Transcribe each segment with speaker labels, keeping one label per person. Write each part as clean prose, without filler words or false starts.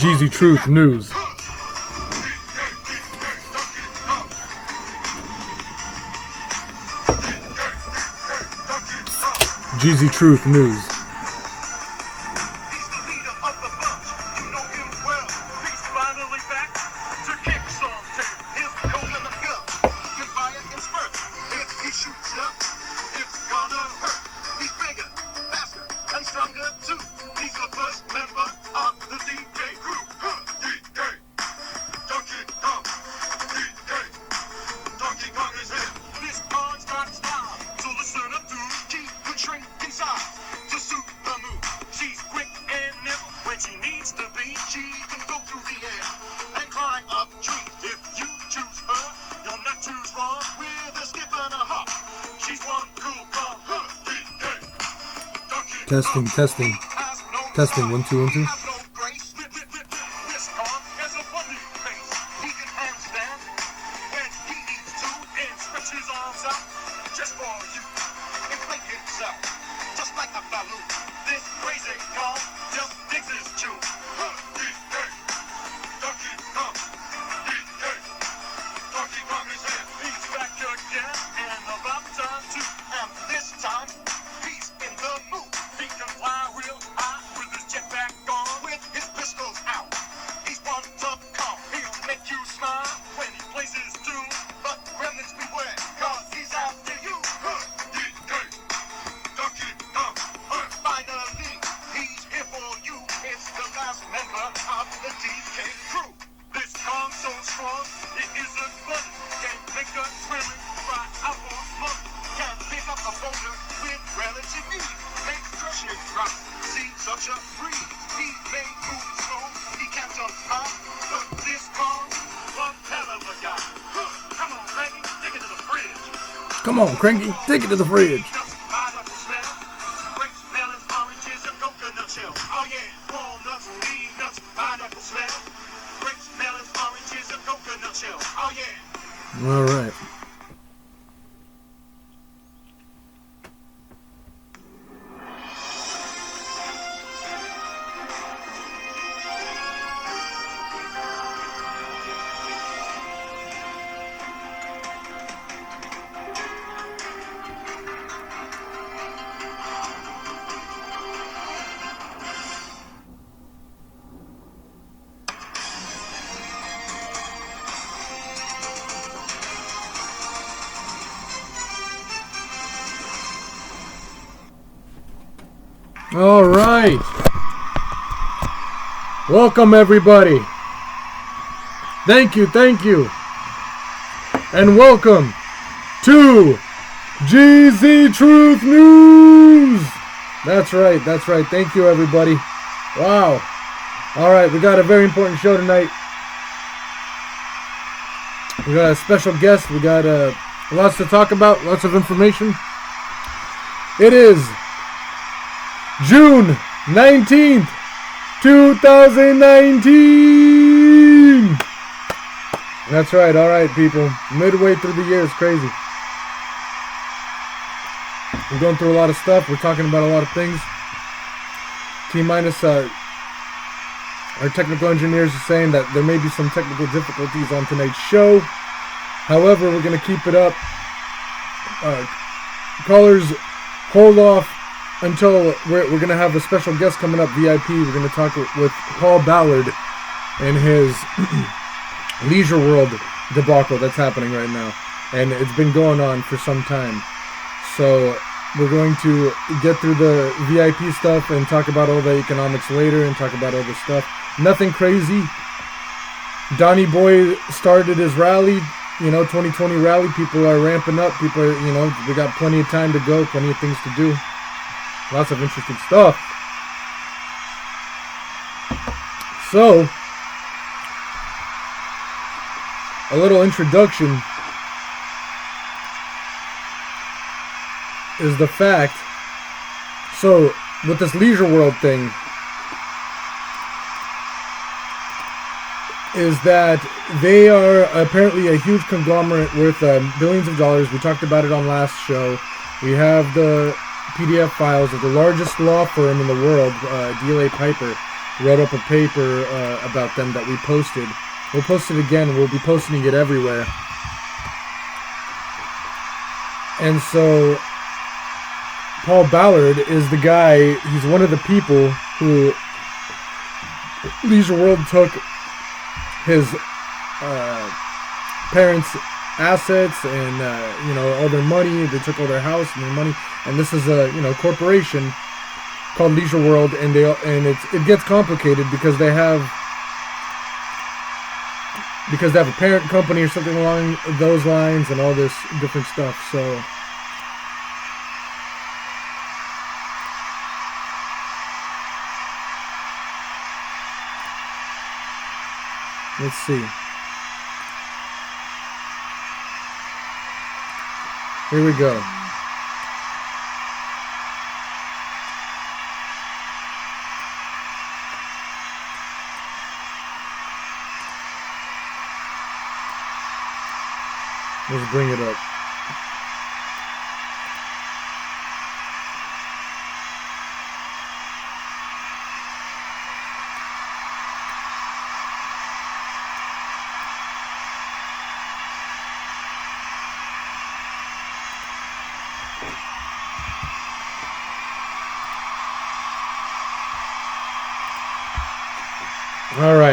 Speaker 1: Geezy Truth News. Geezy Truth News. Testing. 1 2 1 2. Come on, Cranky, take it to the fridge. All right. All right. Welcome, everybody. Thank you. And welcome to Geezy Truth News. That's right. Thank you, everybody. Wow. All right, we got a very important show tonight. We got a special guest. We got lots to talk about, lots of information. It is June 19th, 2019. That's right. All right, people. Midway through the year is crazy. We're going through a lot of stuff. We're talking about a lot of things. T-minus, our technical engineers are saying that there may be some technical difficulties on tonight's show. However, we're going to keep it up. Callers, hold off until we're going to have a special guest coming up, VIP. We're going to talk with Paul Ballard and his Leisure World debacle that's happening right now. And it's been going on for some time. So we're going to get through the VIP stuff and talk about all the economics later and talk about all this stuff. Nothing crazy. Donnie Boy started his rally, 2020 rally. People are ramping up. People are, we got plenty of time to go, plenty of things to do. Lots of interesting stuff. So, a little introduction is the fact. So, with this Leisure World thing, is that they are apparently a huge conglomerate worth billions of dollars. We talked about it on last show. We have the PDF files of the largest law firm in the world, DLA Piper. wrote up a paper about them that we posted. We'll post it again. We'll be posting it everywhere. And so Paul Ballard is the guy. He's one of the people who Leisure World took his parents' assets and all their money. They took all their house and their money. And this is a corporation called Leisure World, and it gets complicated because they have a parent company or something along those lines and all this different stuff. So let's see. Here we go. Let's bring it up.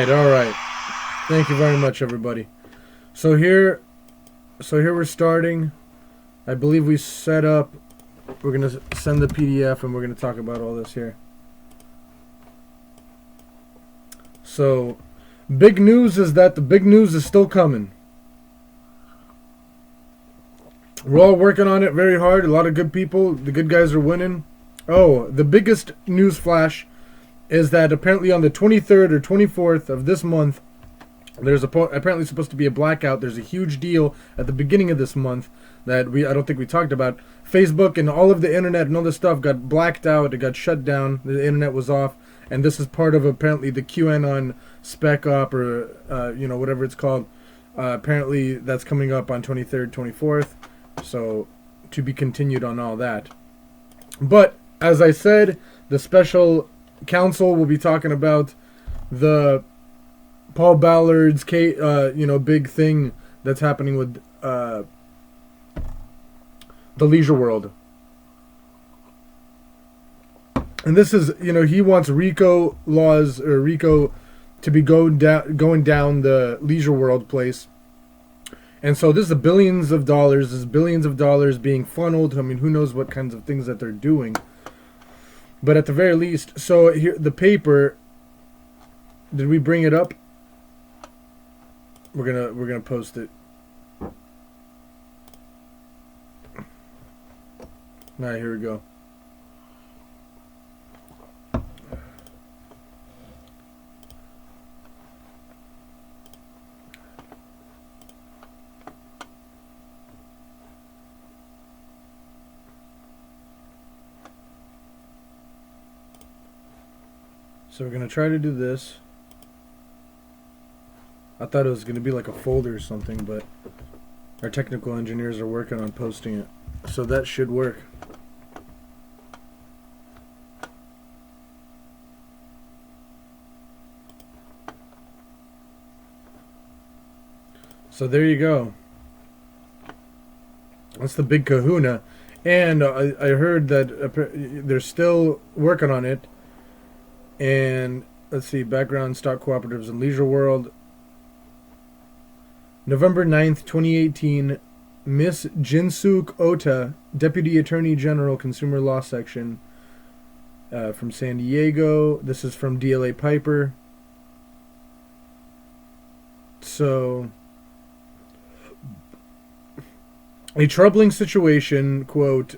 Speaker 1: All right. Thank you very much, everybody. So here we're starting. I believe we set up. We're going to send the PDF and we're going to talk about all this here. So, big news is that the big news is still coming. We're all working on it very hard. A lot of good people. The good guys are winning. Oh, the biggest news flash is that apparently on the 23rd or 24th of this month, there's apparently supposed to be a blackout. There's a huge deal at the beginning of this month that I don't think we talked about. Facebook and all of the internet and all this stuff got blacked out. It got shut down. The internet was off. And this is part of apparently the QAnon spec op or whatever it's called. Apparently that's coming up on 23rd, 24th. So to be continued on all that. But as I said, the special counsel will be talking about the Paul Ballard's big thing that's happening with the Leisure World. And this is, he wants RICO laws or RICO to be going down the Leisure World place. And so this is billions of dollars. This is billions of dollars being funneled. I mean, who knows what kinds of things that they're doing. But at the very least, so here, the paper, did we bring it up? We're gonna post it. Alright, here we go. So we're going to try to do this. I thought it was going to be like a folder or something, but our technical engineers are working on posting it. So that should work. So there you go. That's the big kahuna. And I heard that they're still working on it. And let's see, background stock cooperatives in Leisure World. November 9th, 2018, Miss Jinsuk Ota, Deputy Attorney General, Consumer Law Section, from San Diego. This is from DLA Piper. So, a troubling situation, quote,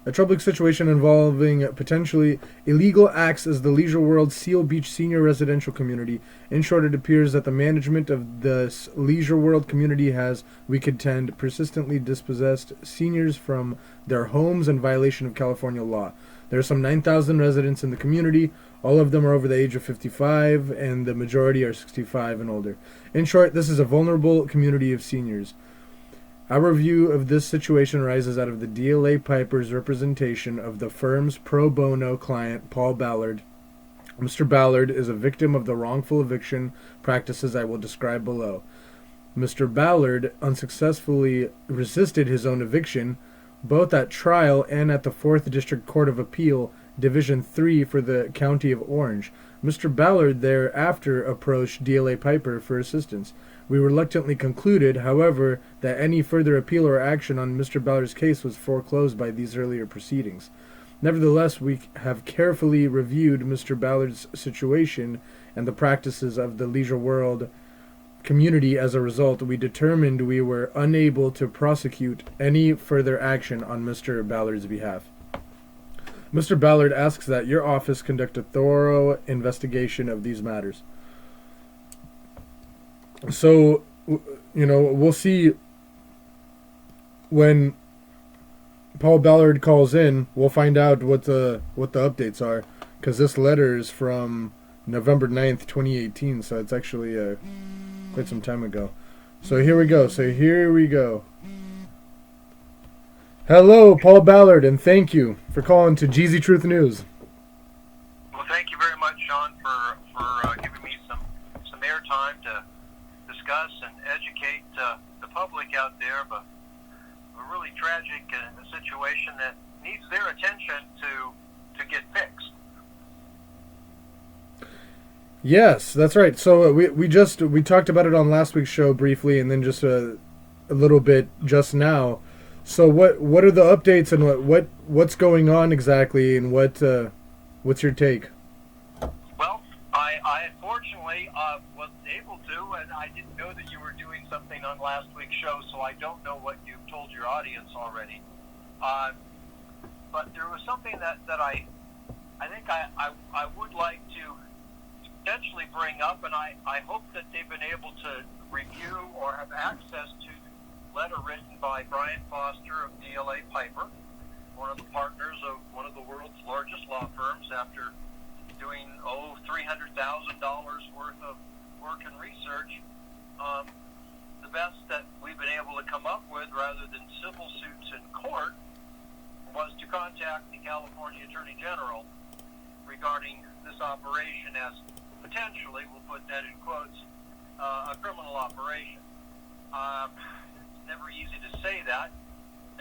Speaker 1: a troubling situation involving potentially illegal acts as the Leisure World Seal Beach senior residential community. In short, it appears that the management of this Leisure World community has, we contend, persistently dispossessed seniors from their homes in violation of California law. There are some 9,000 residents in the community. All of them are over the age of 55, and the majority are 65 and older. In short, this is a vulnerable community of seniors. Our view of this situation arises out of the DLA Piper's representation of the firm's pro bono client, Paul Ballard, Mr. Ballard is a victim of the wrongful eviction practices I will describe below. Mr. Ballard unsuccessfully resisted his own eviction, both at trial and at the 4th District Court of Appeal, Division 3 for the County of Orange. Mr. Ballard thereafter approached DLA Piper for assistance. We reluctantly concluded, however, that any further appeal or action on Mr. Ballard's case was foreclosed by these earlier proceedings. Nevertheless, we have carefully reviewed Mr. Ballard's situation and the practices of the leisure world community. As a result, we determined we were unable to prosecute any further action on Mr. Ballard's behalf. Mr. Ballard asks that your office conduct a thorough investigation of these matters. So, we'll see when Paul Ballard calls in. We'll find out what the updates are, because this letter is from November 9th, 2018, so it's actually quite some time ago. So here we go. Hello, Paul Ballard, and thank you for calling to Geezy Truth News.
Speaker 2: Well, thank you very much, Sean, for giving me some airtime to discuss and educate the public out there of a really tragic situation that needs their attention to get fixed.
Speaker 1: Yes, that's right. So we talked about it on last week's show briefly, and then just a little bit just now. So what are the updates, and what's going on exactly, and what's your take?
Speaker 2: Well, I unfortunately wasn't able to, and I didn't know that you were doing something on last week's show, so I don't know what you've told your audience already. But there was something that I think I would like to potentially bring up, and I hope that they've been able to review or have access to letter written by Brian Foster of DLA Piper, one of the partners of one of the world's largest law firms, after doing $300,000 worth of work and research. The best that we've been able to come up with, rather than civil suits in court, was to contact the California Attorney General regarding this operation as potentially, we'll put that in quotes, a criminal operation. It's never easy to say that,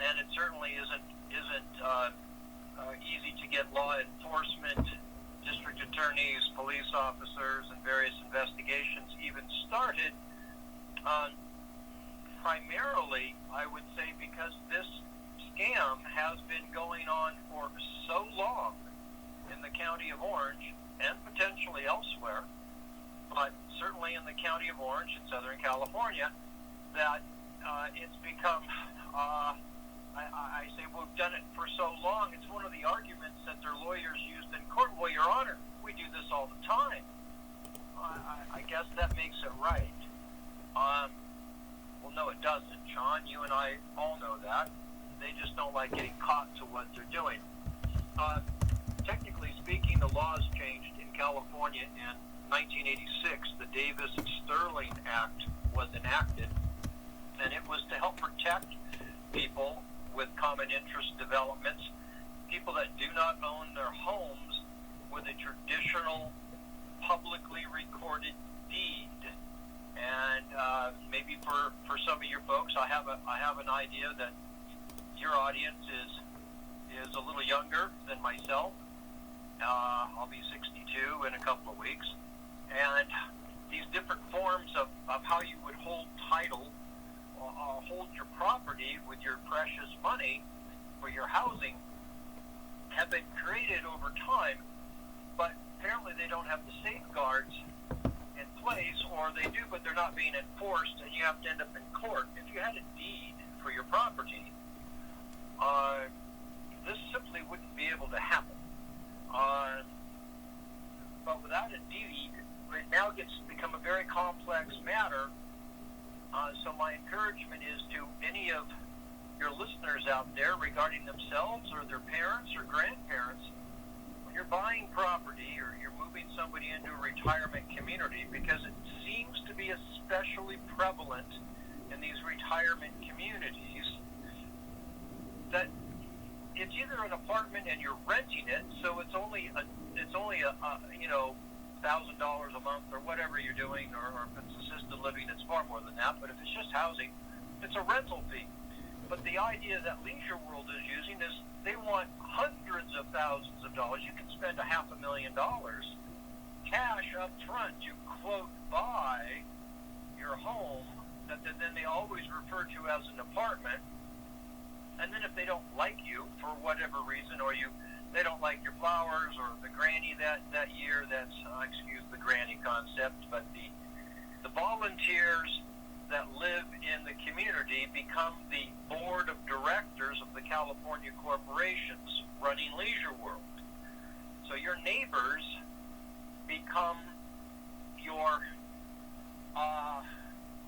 Speaker 2: and it certainly isn't easy to get law enforcement, district attorneys, police officers, and various investigations even started. Primarily, I would say, because this scam has been going on for so long in the county of Orange, and potentially elsewhere, but certainly in the county of Orange in Southern California, that it's become, I say, we've done it for so long. It's one of the arguments that their lawyers used in court. Well, Your Honor, we do this all the time. I guess that makes it right. Well, no, it doesn't, Sean. You and I all know that. They just don't like getting caught to what they're doing. Technically speaking, the laws changed in California in 1986. The Davis-Sterling Act was enacted, and it was to help protect people with common interest developments, people that do not own their homes with a traditional publicly recorded deed. And maybe for some of your folks, I have an idea that your audience is a little younger than myself. I'll be 62 in a couple of weeks. And these different forms of how you would hold title, hold your property with your precious money for your housing, have been created over time, but apparently they don't have the safeguards in place, or they do, but they're not being enforced, and you have to end up in court. If you had a deed for your property, this simply wouldn't be able to happen. But without a deed, it now become a very complex matter. So my encouragement is to any of your listeners out there, regarding themselves or their parents or grandparents, when you're buying property or you're moving somebody into a retirement community, because it seems to be especially prevalent in these retirement communities, that it's either an apartment and you're renting it, so it's only a it's only $1,000 a month or whatever you're doing, or if it's assisted living, it's far more than that. But if it's just housing, it's a rental fee. But the idea that Leisure World is using is they want hundreds of thousands of dollars. You can spend $500,000 cash up front to, quote, buy your home that then they always refer to as an apartment. And then if they don't like you for whatever reason, or they don't like your flowers or the granny that year, that's, excuse the granny concept, but the volunteers that live in the community become the board of directors of the California corporations running Leisure World. So your neighbors become your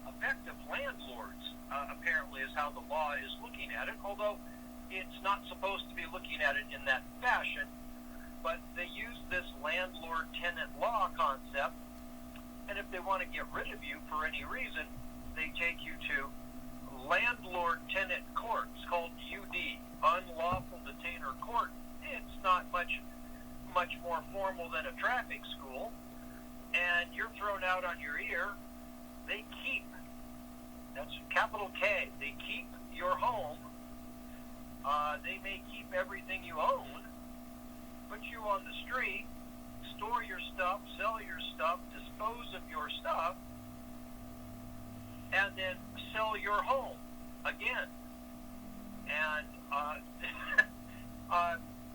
Speaker 2: effective landlords, apparently is how the law is looking at it, although it's not supposed to be looking at it in that fashion. But they use this landlord-tenant law concept, and if they want to get rid of you for any reason, they take you to landlord-tenant court. It's called UD, Unlawful Detainer Court. It's not much more formal than a traffic school, and you're thrown out on your ear. They keep, that's capital K, they keep your home. They may keep everything you own, put you on the street, store your stuff, sell your stuff, dispose of your stuff, and then sell your home again. And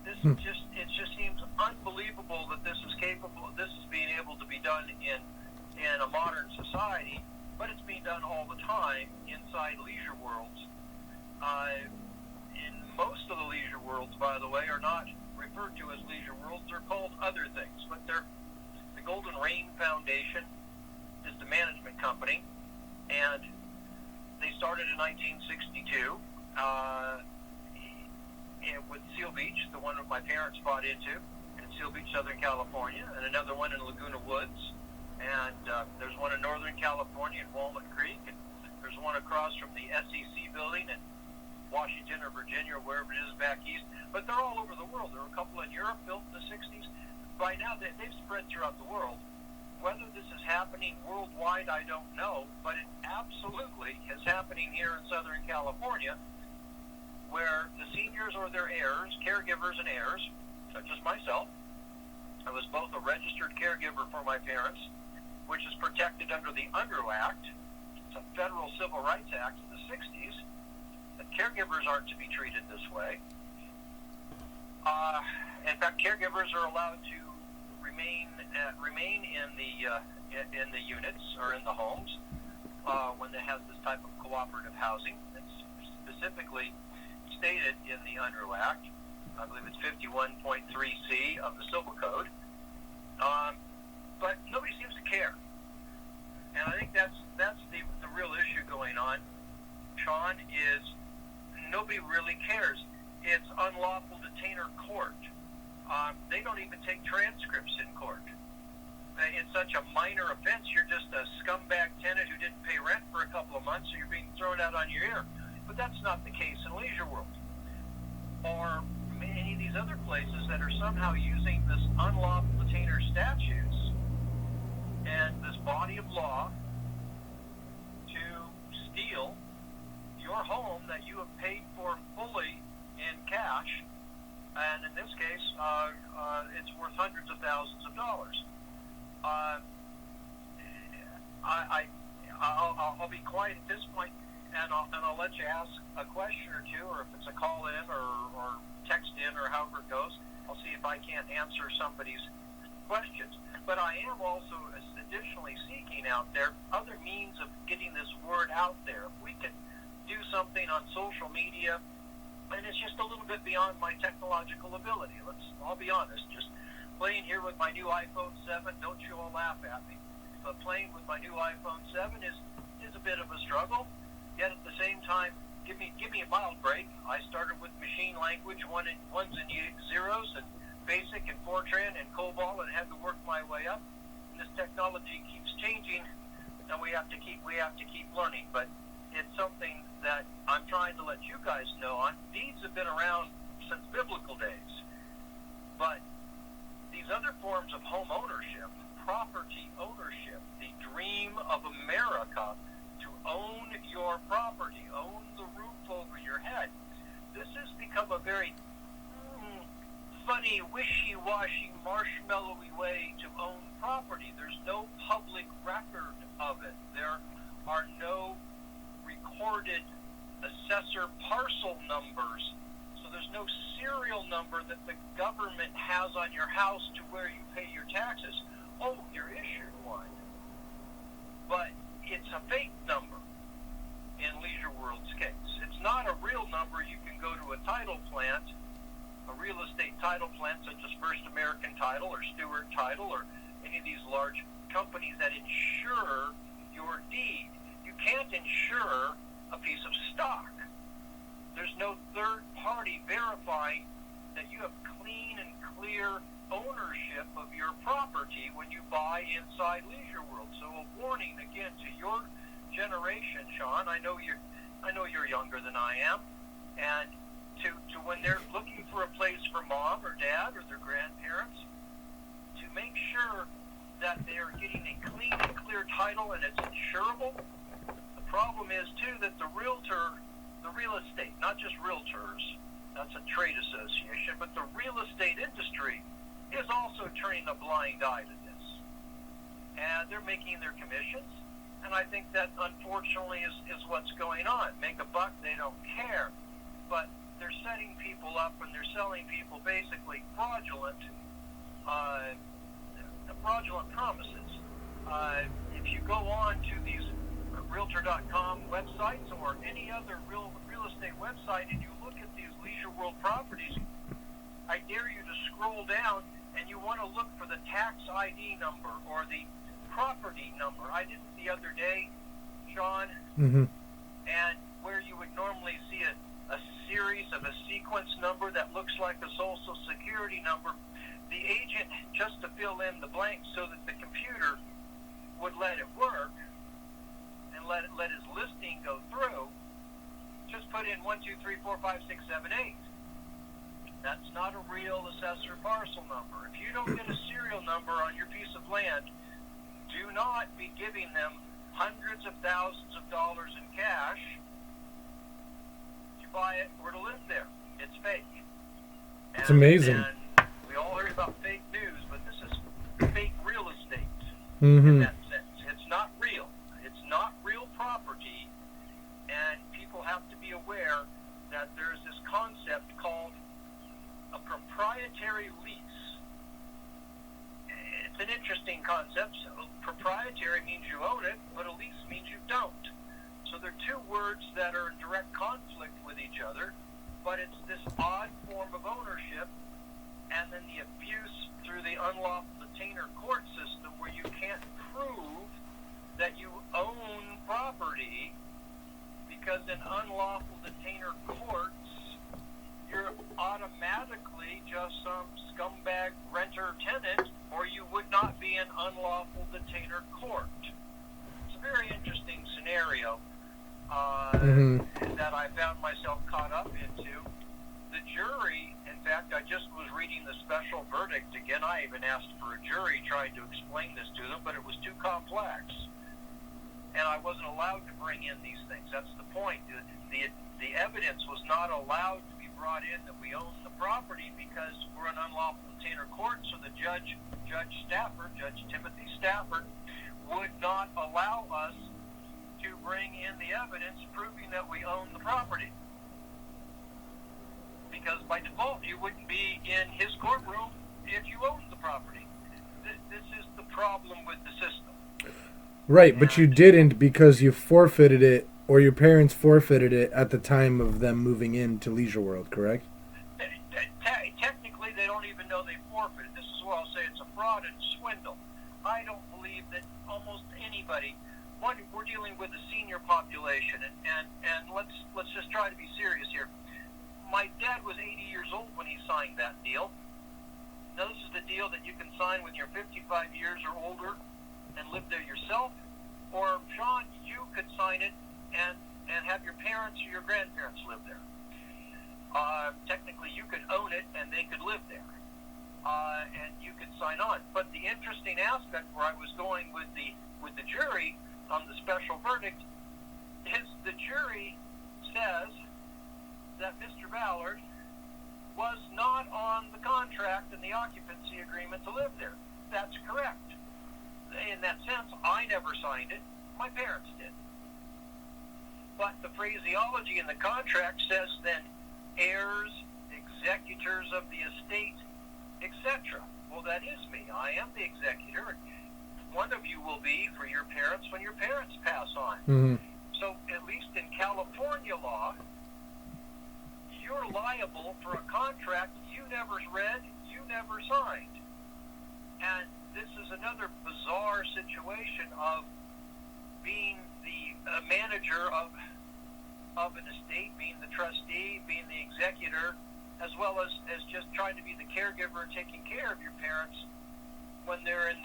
Speaker 2: it just seems unbelievable that this is capable. This is being able to be done in a modern society, but it's being done all the time inside leisure worlds. In most of the leisure worlds, by the way, are not referred to as leisure worlds. They're called other things, but the Golden Rain Foundation is the management company, and they started in 1962 with Seal Beach, the one that my parents bought into, in Seal Beach, Southern California, and another one in Laguna Woods, and there's one in Northern California in Walnut Creek, and there's one across from the SEC building in Washington or Virginia or wherever it is back east. But they're all over the world. There are a couple in Europe built in the 60s. By now, they've spread throughout the world. Whether this is happening worldwide, I don't know, but it absolutely is happening here in Southern California, where the seniors or their heirs, caregivers and heirs, such as myself, I was both a registered caregiver for my parents, which is protected under the UNRU Act. It's a federal civil rights act in the 60s. And caregivers aren't to be treated this way. In fact, caregivers are allowed to remain in the units or in the homes when they have this type of cooperative housing. It's specifically stated in the UNRU Act. I believe it's 51.3C of the Civil Code. But nobody seems to care, and I think that's the real issue going on, Sean, is nobody really cares. It's unlawful detainer court. They don't even take transcripts in court. It's such a minor offense. You're just a scumbag tenant who didn't pay rent for a couple of months, so you're being thrown out on your ear. But that's not the case in Leisure World or any of these other places that are somehow using this unlawful detainer statutes and this body of law to steal your home that you have paid for fully in cash, and in this case, it's worth hundreds of thousands of dollars. I'll be quiet at this point, and I'll let you ask a question or two, or if it's a call in or text in or however it goes. I'll see if I can't answer somebody's questions. But I am also additionally seeking out there other means of getting this word out there. If we can do something on social media, and it's just a little bit beyond my technological ability. I'll be honest, just playing here with my new iPhone 7, don't you all laugh at me, but playing with my new iPhone 7 is a bit of a struggle, yet at the same time, give me a mild break. I started with machine language, ones and zeros, and BASIC and Fortran and COBOL, and had to work my way up. And this technology keeps changing, and we have to keep learning. But it's something that I'm trying to let you guys know on. Deeds have been around since biblical days, but these these other forms of home ownership, property ownership, the dream of America to own your property, own the roof over your head. This has become a very funny, wishy-washy, marshmallowy way to own property. There's no public record of it. There are no recorded assessor parcel numbers. So there's no serial number that the government has on your house to where you pay your taxes. Oh, you're issued one. But it's a fake number in Leisure World's case. It's not a real number. You can go to a title plant, a real estate title plant such as First American Title or Stewart Title or any of these large companies that insure your deed. You can't insure a piece of stock. There's no third party verifying that you have clean and clear ownership of your property when you buy inside Leisure World. So a warning again to your generation, Sean. I know you're younger than I am, and to when they're looking for a place for mom or dad or their grandparents, to make sure that they're getting a clean and clear title and it's insurable. The problem is too that the real estate, not just realtors, that's a trade association, but the real estate industry is also turning a blind eye to this. And they're making their commissions, and I think that unfortunately is what's going on. Make a buck, they don't care. But they're setting people up and they're selling people basically fraudulent promises. If you go on to these Realtor.com websites or any other real estate website and you look at these Leisure World properties, I dare you to scroll down and you want to look for the tax ID number or the property number. I did it the other day, Sean, and where you would normally see a series of a sequence number that looks like a social security number, the agent, just to fill in the blanks so that the computer would let it work and let his listing go through, just put in 1, 2, 3, 4, 5, 6, 7, 8. That's not a real assessor parcel number. If you don't get a serial number on your piece of land, do not be giving them hundreds of thousands of dollars in cash to buy it or to live there. It's fake.
Speaker 1: It's amazing.
Speaker 2: And we all heard about fake news, but this is fake real estate in that sense. It's not real. It's not real property, and people have to be aware that there's this concept called a proprietary lease. It's an interesting concept. So proprietary means you own it, but a lease means you don't. So they're two words that are in direct conflict with each other, but it's this odd form of ownership, and then the abuse through the unlawful detainer court system where you can't prove that you own property because in unlawful detainer courts, you're automatically just some scumbag renter-tenant, or you would not be in unlawful detainer court. It's a very interesting scenario that I found myself caught up into. The jury, in fact, I just was reading the special verdict again. I even asked for a jury trying to explain this to them, but it was too complex. And I wasn't allowed to bring in these things. That's the point. The evidence was not allowed to be brought in that we own the property because we're an unlawful detainer court. So the Judge Timothy Stafford, would not allow us to bring in the evidence proving that we own the property. Because by default, you wouldn't be in his courtroom if you owned the property. This is the problem with the system.
Speaker 1: Right, but you didn't because you forfeited it, or your parents forfeited it at the time of them moving into Leisure World, correct?
Speaker 2: Technically, they don't even know they forfeited. This is where I'll say it's a fraud and swindle. I don't believe that almost anybody. One, we're dealing with a senior population, and let's just try to be serious here. My dad was 80 years old when he signed that deal. Now, this is the deal that you can sign when you're 55 years or older and live there yourself, or Sean, you could sign it and have your parents or your grandparents live there. Technically, you could own it and they could live there. and you could sign on. But the interesting aspect where I was going with the jury on the special verdict is the jury says that Mr. Ballard was not on the contract and the occupancy agreement to live there. That's correct. In that sense, I never signed it. My parents did. But the phraseology in the contract says then heirs, executors of the estate, etc. Well, that is me. I am the executor. One of you will be for your parents when your parents pass on.
Speaker 1: Mm-hmm.
Speaker 2: So, at least in California law, you're liable for a contract you never read, you never signed. And this is another bizarre situation of being the manager of an estate, being the trustee, being the executor, as well as just trying to be the caregiver and taking care of your parents when they're in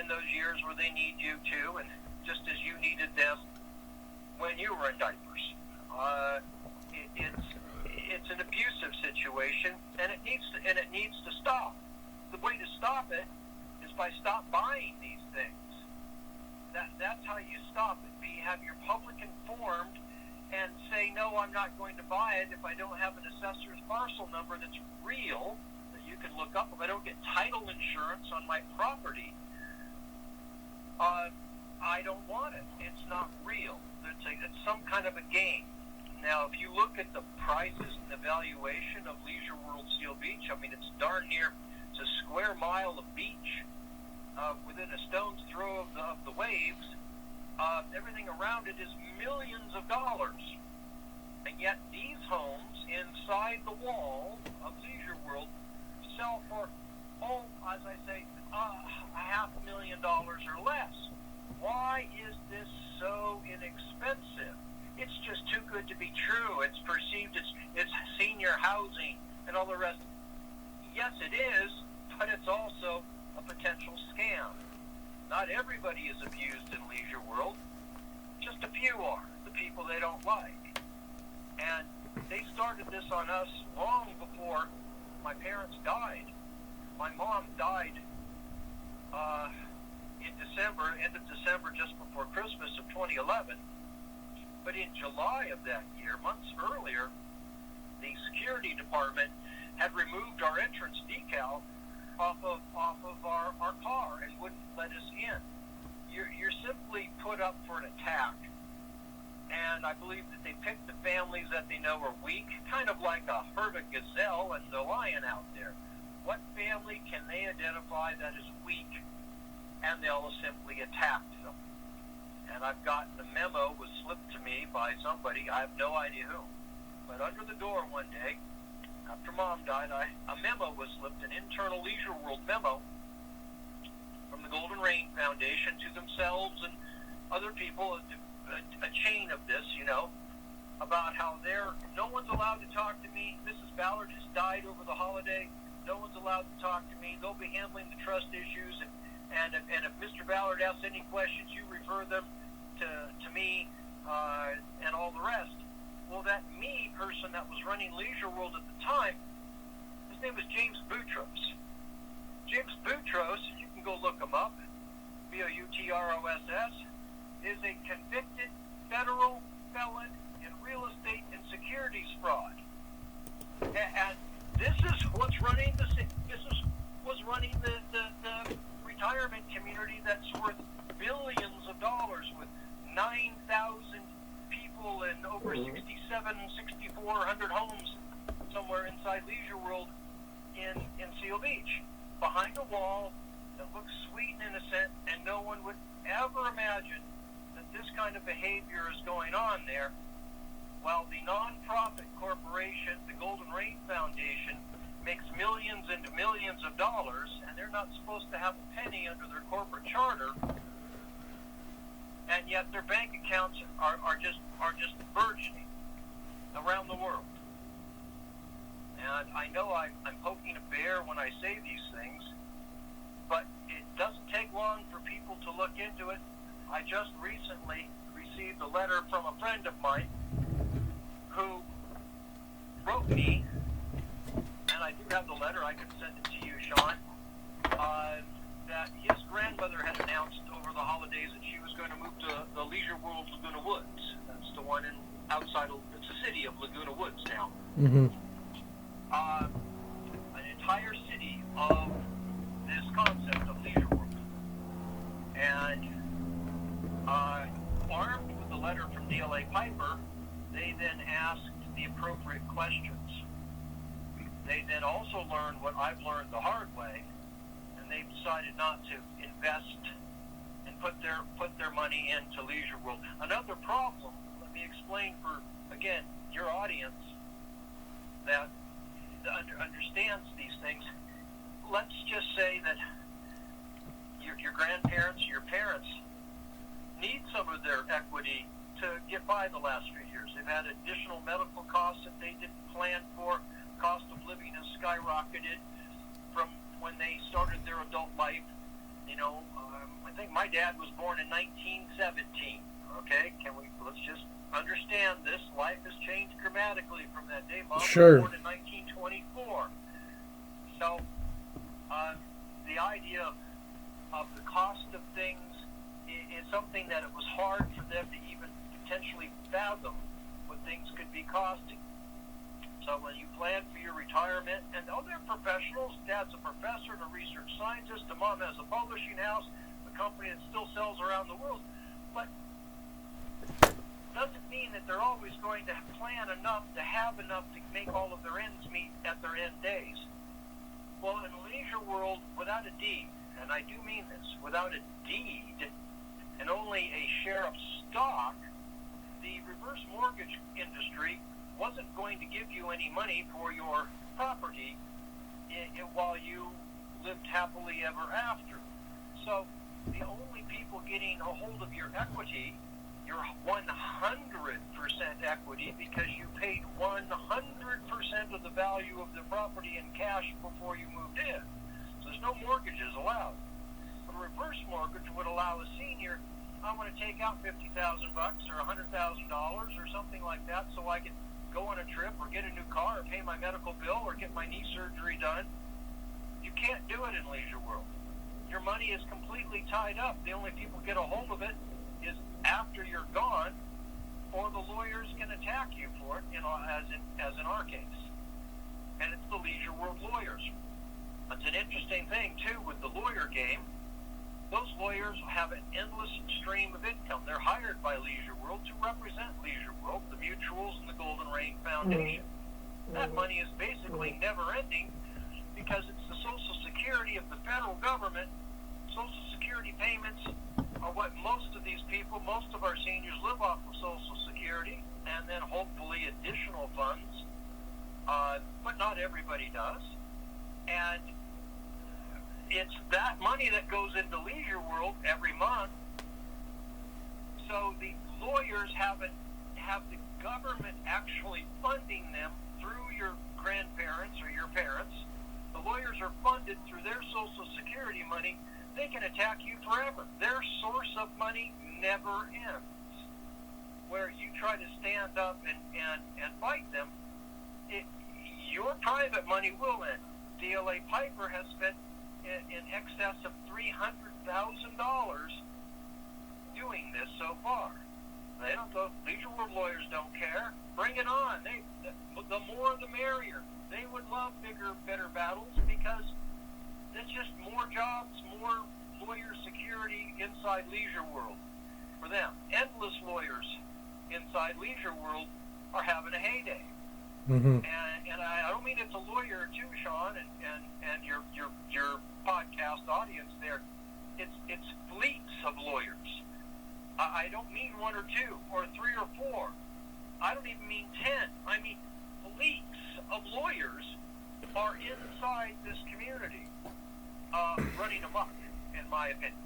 Speaker 2: those years where they need you too, and just as you needed them when you were in diapers. It's an abusive situation, and it needs to stop. The way to stop it is by stop buying these things. That's how you stop it. Have your public informed and say, no, I'm not going to buy it if I don't have an assessor's parcel number that's real, that you can look up. If I don't get title insurance on my property, I don't want it. It's not real. It's some kind of a game. Now, if you look at the prices and the valuation of Leisure World Seal Beach, I mean, it's darn near, it's a square mile of beach within a stone's throw of the waves. Everything around it is millions of dollars. And yet these homes inside the wall of Leisure World sell for, as I say, $500,000 or less. Why is this so inexpensive? It's just too good to be true. It's perceived it's senior housing and all the rest. Yes, it is, but it's also a potential scam. Not everybody is abused in Leisure World. Just a few are, the people they don't like. And they started this on us long before my parents died. My mom died in December, end of December, just before Christmas of 2011. But in July of that year, months earlier, the security department had removed our entrance decal off of our car and wouldn't let us in. You're simply put up for an attack. And I believe that they picked the families that they know are weak, kind of like a herd of gazelle and the lion out there. What family can they identify that is weak? And they'll simply attack them. And I've gotten a memo was slipped to me by somebody, I have no idea who. But under the door one day, after Mom died, a memo was slipped, an internal Leisure World memo from the Golden Rain Foundation to themselves and other people, a chain of this, about how no one's allowed to talk to me. Mrs. Ballard has died over the holiday. No one's allowed to talk to me. They'll be handling the trust issues, and if Mr. Ballard asks any questions, you refer them to me and all the rest. Well, that me person that was running Leisure World at the time, his name was James Boutros. James Boutros, you can go look him up, Boutros, is a convicted federal felon in real estate and securities fraud. And this is what's running the retirement community that's worth billions of dollars with 9,000 people and over 6,400 homes somewhere inside Leisure World in Seal Beach, behind a wall that looks sweet and innocent, and no one would ever imagine that this kind of behavior is going on there, while the nonprofit corporation, the Golden Rain Foundation, makes millions and millions of dollars, and they're not supposed to have a penny under their corporate charter, and yet their bank accounts are just burgeoning around the world. And I know I'm poking a bear when I say these things, but it doesn't take long for people to look into it. I just recently received a letter from a friend of mine who wrote me, and and I do have the letter. I can send it to you, Sean. That his grandmother had announced over the holidays that she was going to move to the Leisure World Laguna Woods. That's the one outside of, it's a city of Laguna Woods now.
Speaker 1: Mm-hmm.
Speaker 2: An entire city of this concept of Leisure World. And armed with the letter from DLA Piper, they then asked the appropriate questions. They then also learned what I've learned the hard way, and they decided not to invest and put their money into Leisure World. Another problem, let me explain for, again, your audience that understands these things. Let's just say that your grandparents, your parents need some of their equity to get by the last few years. They've had additional medical costs that they didn't plan for. Cost of living has skyrocketed from when they started their adult life. You know, I think my dad was born in 1917. Okay, let's just understand this. Life has changed dramatically from that day. Mom
Speaker 1: Sure.
Speaker 2: was born in 1924. So the idea of the cost of things is something that it was hard for them to even potentially fathom what things could be costing. So when you plan for your retirement, and they're professionals, Dad's a professor and a research scientist, and Mom has a publishing house, a company that still sells around the world, but doesn't mean that they're always going to plan enough to have enough to make all of their ends meet at their end days. Well, in Leisure World, without a deed, and I do mean this, without a deed and only a share of stock, the reverse mortgage industry wasn't going to give you any money for your property while you lived happily ever after. So the only people getting a hold of your equity, your 100% equity, because you paid 100% of the value of the property in cash before you moved in. So there's no mortgages allowed. But a reverse mortgage would allow a senior, I want to take out $50,000 or $100,000 or something like that so I can go on a trip or get a new car or pay my medical bill or get my knee surgery done. You can't do it in Leisure World. Your money is completely tied up. The only people get a hold of it is after you're gone, or the lawyers can attack you for it, as in our case. And it's the Leisure World lawyers. It's an interesting thing, too, with the lawyer game. Those lawyers have an endless stream of income. They're hired by Leisure World to represent Leisure World, the Mutuals, and the Golden Rain Foundation. That money is basically never-ending because it's the Social Security of the federal government. Social Security payments are what most of these people, most of our seniors live off of Social Security, and then hopefully additional funds, but not everybody does. And it's that money that goes into Leisure World every month. So the lawyers have the government actually funding them through your grandparents or your parents. The lawyers are funded through their Social Security money. They can attack you forever. Their source of money never ends. Where you try to stand up and fight them, your private money will end. DLA Piper has spent in excess of $300,000 doing this so far. They don't go. Leisure World lawyers don't care. Bring it on. The more the merrier. They would love bigger, better battles because it's just more jobs, more lawyer security inside Leisure World for them. Endless lawyers inside Leisure World are having a heyday.
Speaker 1: Mm-hmm.
Speaker 2: And I don't mean it's a lawyer too, Sean, and your podcast audience there. It's fleets of lawyers. I don't mean one or two or three or four. I don't even mean 10. I mean fleets of lawyers are inside this community, running amok, in my opinion.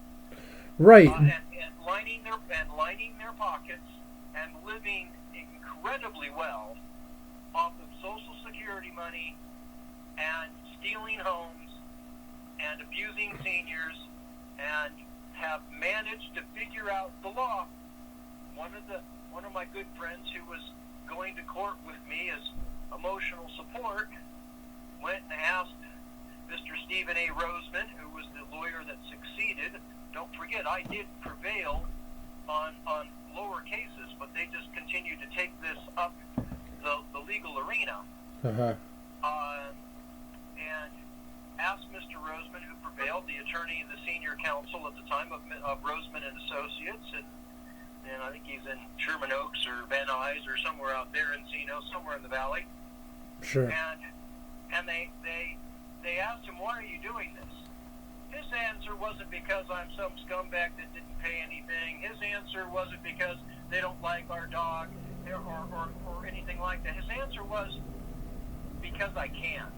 Speaker 1: Right.
Speaker 2: And lining their pockets and living incredibly well off of Social Security money and stealing homes and abusing seniors, and have managed to figure out the law. One of my good friends who was going to court with me as emotional support went and asked Mr. Stephen A. Roseman, who was the lawyer that succeeded. Don't forget, I did prevail on lower cases, but they just continued to take this up the legal arena.
Speaker 1: Uh-huh.
Speaker 2: And asked Mr. Roseman, who prevailed, the attorney in the senior counsel at the time of Roseman and Associates, and I think he's in Sherman Oaks or Van Nuys or somewhere out there, Encino, somewhere in the valley.
Speaker 1: Sure.
Speaker 2: And they asked him, why are you doing this? His answer wasn't because I'm some scumbag that didn't pay anything. His answer wasn't because they don't like our dog or anything like that. His answer was because I can.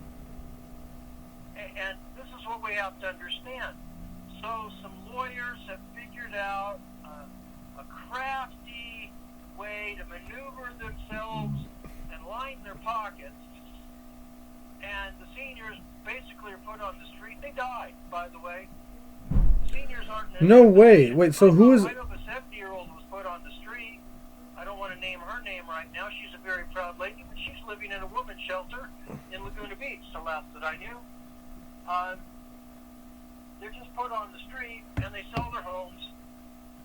Speaker 2: And this is what we have to understand. So some lawyers have figured out a crafty way to maneuver themselves and line their pockets. And the seniors basically are put on the street. They died, by the way. Seniors aren't...
Speaker 1: No way. Wait, so who is...
Speaker 2: A 70-year-old was put on the street. I don't want to name her name right now. She's a very proud lady, but she's living in a women's shelter in Laguna Beach, the last that I knew. They're just put on the street, and they sell their homes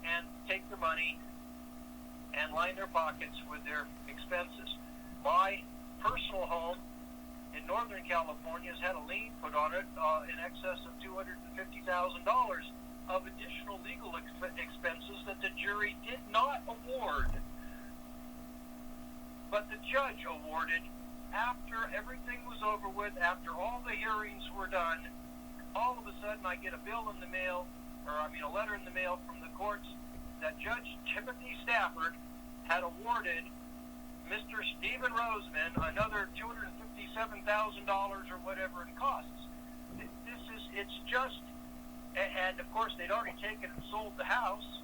Speaker 2: and take their money and line their pockets with their expenses. My personal home in Northern California has had a lien put on it in excess of $250,000 of additional legal expenses that the jury did not award, but the judge awarded after everything was over with, after all the hearings were done. All of a sudden I get a bill in the mail, a letter in the mail from the courts that Judge Timothy Stafford had awarded Mr. Stephen Roseman another $257,000 or whatever in costs. It's just, and of course they'd already taken and sold the house.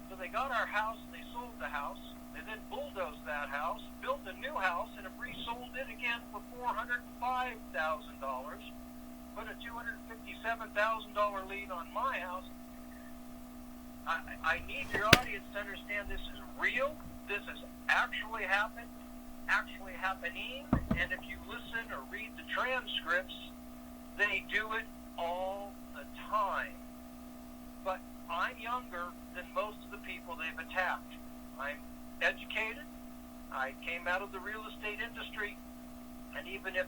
Speaker 2: So they got our house and they sold the house. They then bulldozed that house, built a new house, and have resold it again for $405,000. Put a $257,000 lien on my house. I need your audience to understand this is real. This has actually happened, actually happening. And if you listen or read the transcripts, they do it all the time. But I'm younger than most of the people they've attacked. I'm educated. I came out of the real estate industry. And even if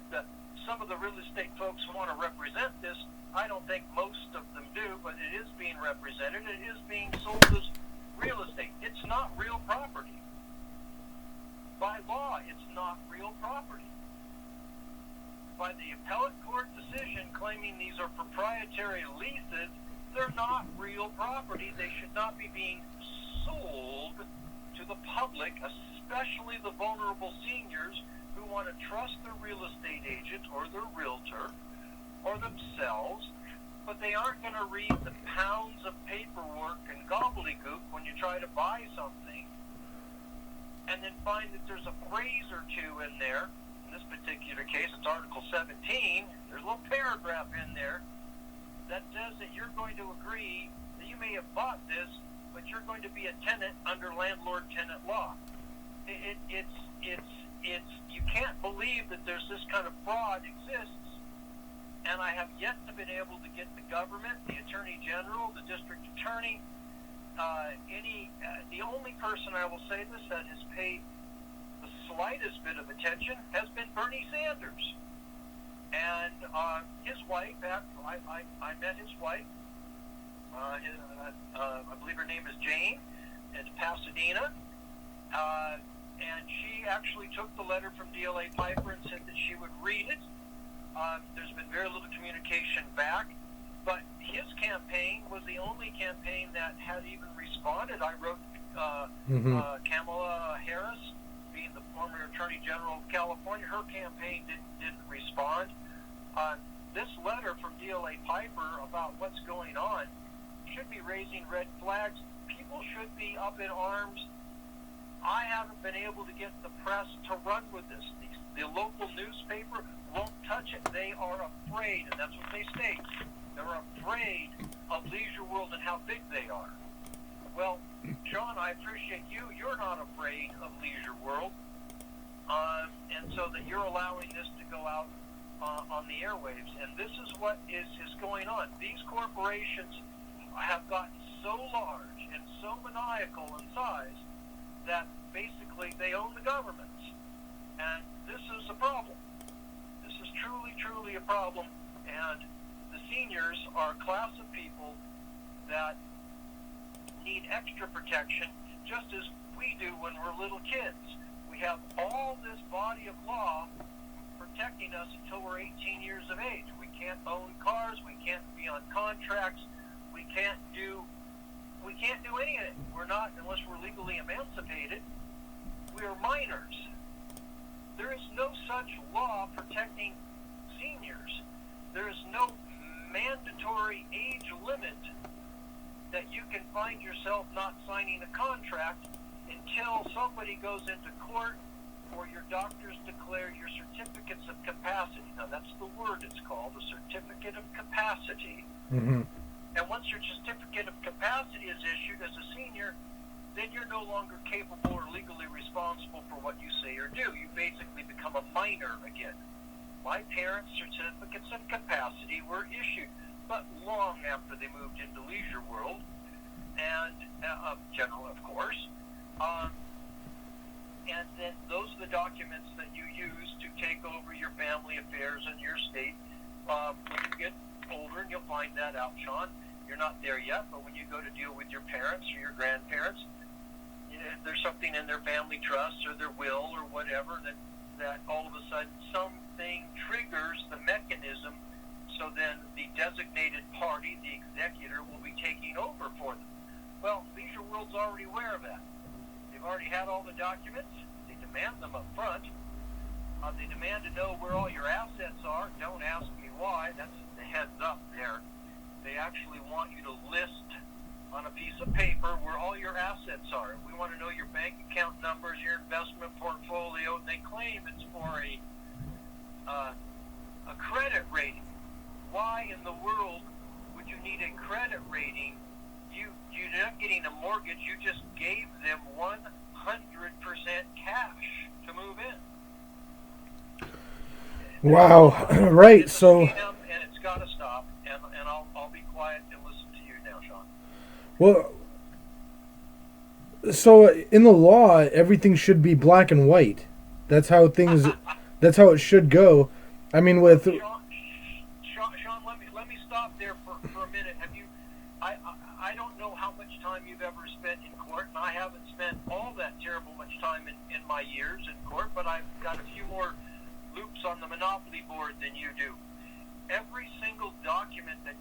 Speaker 2: some of the real estate folks want to represent this, I don't think most of them do, but it is being represented. It is being sold as real estate. It's not real property. By law, it's not real property. By the appellate court decision claiming these are proprietary leases, they're not real property. They should not be being sold to the public, especially the vulnerable seniors who want to trust their real estate agent or their realtor or themselves, but they aren't going to read the pounds of paperwork and gobbledygook when you try to buy something, and then find that there's a phrase or two in there. In this particular case, it's Article 17. There's a little paragraph in there that says that you're going to agree that you may have bought this, but you're going to be a tenant under landlord-tenant law. You can't believe that there's this kind of fraud exists, and I have yet to been able to get the government, the Attorney General, the District Attorney, the only person, I will say this, that has paid the slightest bit of attention has been Bernie Sanders. And his wife, I met his wife, I believe her name is Jane, in Pasadena, and she actually took the letter from DLA Piper and said that she would read it. There's been very little communication back, but his campaign was the only campaign that had even responded. I wrote Kamala Harris, being the former Attorney General of California, her campaign didn't respond. This letter from DLA Piper about what's going on should be raising red flags. People should be up in arms. I haven't been able to get the press to run with this. The local newspaper won't touch it. They are afraid, and that's what they state. They're afraid of Leisure World and how big they are. Well, Sean, I appreciate you. You're not afraid of Leisure World. and so that you're allowing this to go out on the airwaves. And this is what is going on. These corporations have gotten so large and so maniacal in size that basically they own the governments. And this is a problem. This is truly, truly a problem. And the seniors are a class of people that need extra protection, just as we do when we're little kids. We have all this body of law protecting us until we're 18 years of age. We can't own cars. We can't be on contracts. We can't do anything. We're not, unless we're legally emancipated, we are minors. There is no such law protecting seniors. There is no mandatory age limit that you can find yourself not signing a contract until somebody goes into court or your doctors declare your certificates of capacity. Now, that's the word it's called, a certificate of capacity.
Speaker 1: Mm-hmm.
Speaker 2: And once your certificate of capacity is issued as a senior, then you're no longer capable or legally responsible for what you say or do. You basically become a minor again. My parents' certificates of capacity were issued, but long after they moved into leisure world, and general, of course. And then those are the documents that you use to take over your family affairs in your state. When you get older, and you'll find that out, Sean, you're not there yet, but when you go to deal with your parents or your grandparents, if there's something in their family trust or their will or whatever, that all of a sudden something triggers the mechanism, so then the designated party, the executor, will be taking over for them. Well, Leisure World's already aware of that. They've already had all the documents. They demand them up front. They demand to know where all your assets are. Don't ask me why. That's the heads up there. They actually want you to list on a piece of paper where all your assets are. We want to know your bank account numbers, your investment portfolio, and they claim it's for a credit rating. Why in the world would you need a credit rating? You're not getting a mortgage. You just gave them 100% cash to move in.
Speaker 1: Wow. Right.
Speaker 2: It's
Speaker 1: So.
Speaker 2: a scam, and it's got to stop. And I'll be quiet and listen to you now, Sean.
Speaker 1: Well, so in the law, everything should be black and white. That's how things. That's how it should go. I mean, with.
Speaker 2: Sean, let me stop there for a minute. I don't know how much time you've ever spent in court, and I haven't spent all that terrible much time in my years in court, but I've got a few more loops on the Monopoly board than you do. Every single document that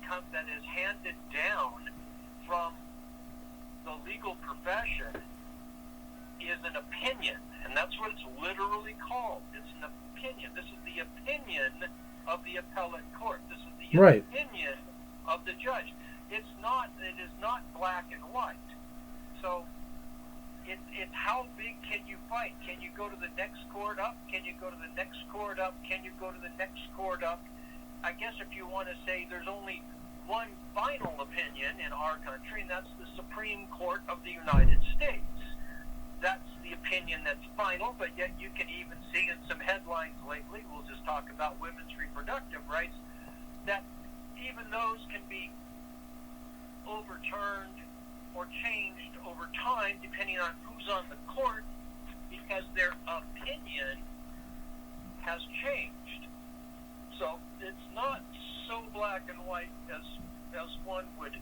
Speaker 2: is handed down from the legal profession is an opinion, and that's what it's literally called. It's an opinion. This is the opinion of the appellate court. This is the
Speaker 1: Right.
Speaker 2: opinion of the judge. It is not black and white. So it's how big can you fight? Can you go to the next court up? Can you go to the next court up? Can you go to the next court up? I guess if you want to say there's only one final opinion in our country, and that's the Supreme Court of the United States. That's the opinion that's final, but yet you can even see in some headlines lately, we'll just talk about women's reproductive rights, that even those can be overturned or changed over time depending on who's on the court, because their opinion has changed. So it's not so black and white as one would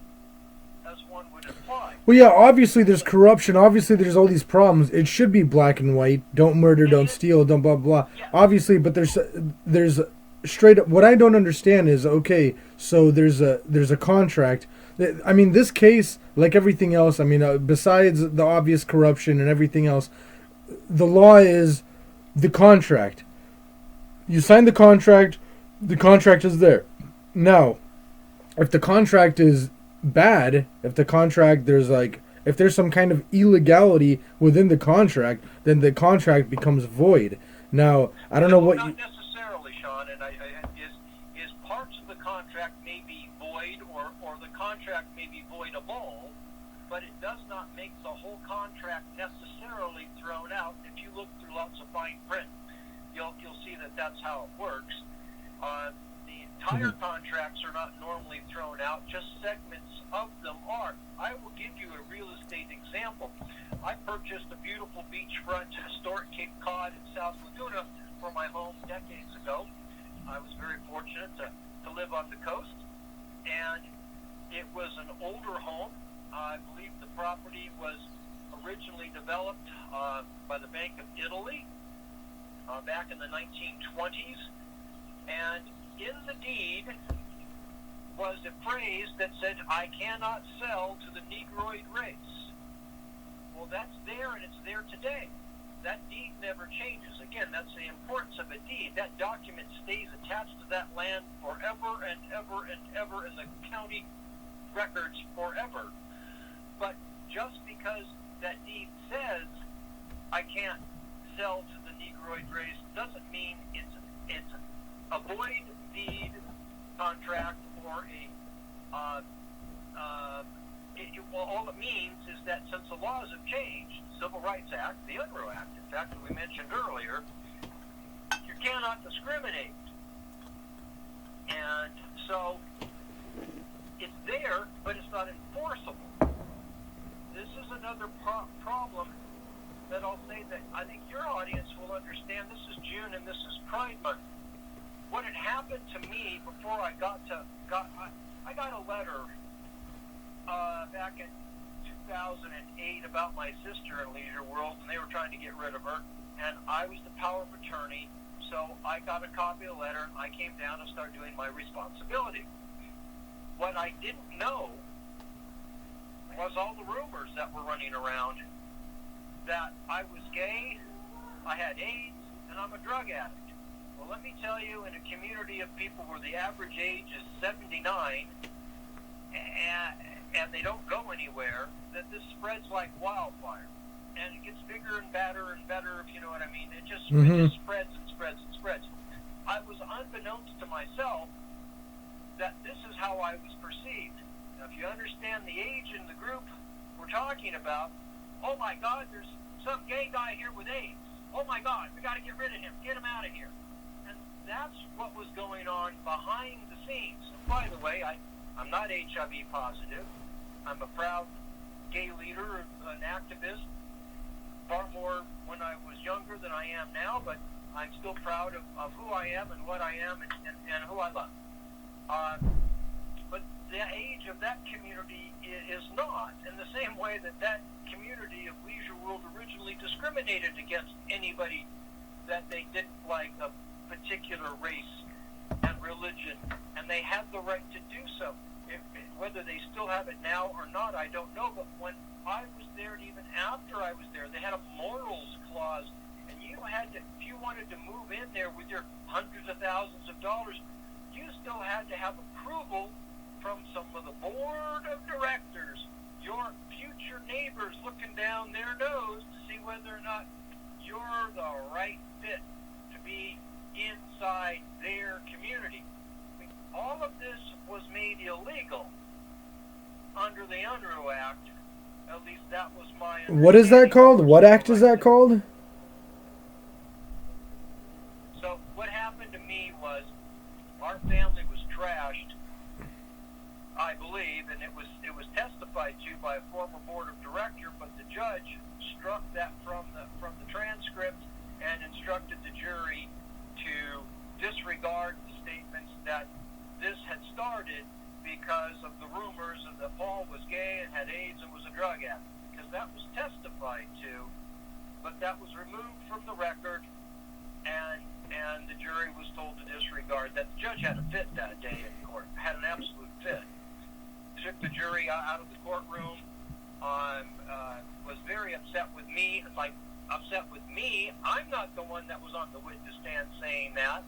Speaker 2: imply.
Speaker 1: Well, yeah. Obviously, there's corruption. Obviously, there's all these problems. It should be black and white. Don't murder. Don't steal. Don't blah blah.
Speaker 2: Yeah.
Speaker 1: Obviously, but there's straight up. What I don't understand is, okay, so there's a contract. I mean, this case, like everything else, I mean, besides the obvious corruption and everything else, the law is the contract. You sign the contract is there. Now, if the contract is bad, if there's some kind of illegality within the contract, then the contract becomes void. Now, I don't know what
Speaker 2: not necessarily, Sean, and is parts of the contract may be void or the contract may be voidable, but it does not make the whole contract necessarily thrown out. If you look through lots of fine print, you'll see that that's how it works. The entire contracts are not normally thrown out, just segments of them are. I will give you a real estate example. I purchased a beautiful beachfront historic Cape Cod in South Laguna for my home decades ago. I was very fortunate to live on the coast, and it was an older home. I believe the property was originally developed by the Bank of Italy back in the 1920s, and in the deed was a phrase that said, "I cannot sell to the Negroid race." Well, that's there, and it's there today. That deed never changes. Again, that's the importance of a deed. That document stays attached to that land forever and ever and ever in the county records forever. But just because that deed says I can't sell to the Negroid race doesn't mean it's a void deed contract or well, all it means is that since the laws have changed, Civil Rights Act, the Unruh Act, in fact, that we mentioned earlier, you cannot discriminate. And so it's there, but it's not enforceable. This is another problem that I'll say that I think your audience will understand. This is June and this is Pride Month. What had happened to me before I got a letter back in 2008 about my sister in Leisure World, and they were trying to get rid of her, and I was the power of attorney, so I got a copy of the letter, and I came down and started doing my responsibility. What I didn't know was all the rumors that were running around that I was gay, I had AIDS, and I'm a drug addict. Well, let me tell you, in a community of people where the average age is 79, and they don't go anywhere, that this spreads like wildfire. And it gets bigger and better, if you know what I mean. It just spreads and spreads and spreads. I was unbeknownst to myself that this is how I was perceived. Now, if you understand the age in the group we're talking about, oh my God, there's some gay guy here with AIDS. Oh my God, we got to get rid of him. Get him out of here. And that's what was going on behind the scenes. And by the way, I'm not HIV positive. I'm a proud gay leader, an activist, far more when I was younger than I am now, but I'm still proud of who I am and what I am and who I love. But the age of that community is not, in the same way that community of Leisure World originally discriminated against anybody that they didn't like a particular race and religion, and they had the right to do so. Whether they still have it now or not, I don't know, but when I was there, and even after I was there, they had a morals clause, and you had to, if you wanted to move in there with your hundreds of thousands of dollars, you still had to have approval from some of the board of directors, your future neighbors looking down their nose to see whether or not you're the right fit to be inside their community. I mean, all of this was made illegal under the Unruh Act. At least that was my understanding.
Speaker 1: What is that called? What act is that called?
Speaker 2: So what happened to me was our family was trashed, I believe, and it was testified to by a former board of director, but the judge struck that from the transcript and instructed the jury to disregard the statements that this had started because of the rumors that Paul was gay and had AIDS and was a drug addict, because that was testified to, but that was removed from the record, and the jury was told to disregard that. The judge had a fit that day in court, had an absolute fit. Took the jury out of the courtroom, was very upset with me. It's like, upset with me? I'm not the one that was on the witness stand saying that.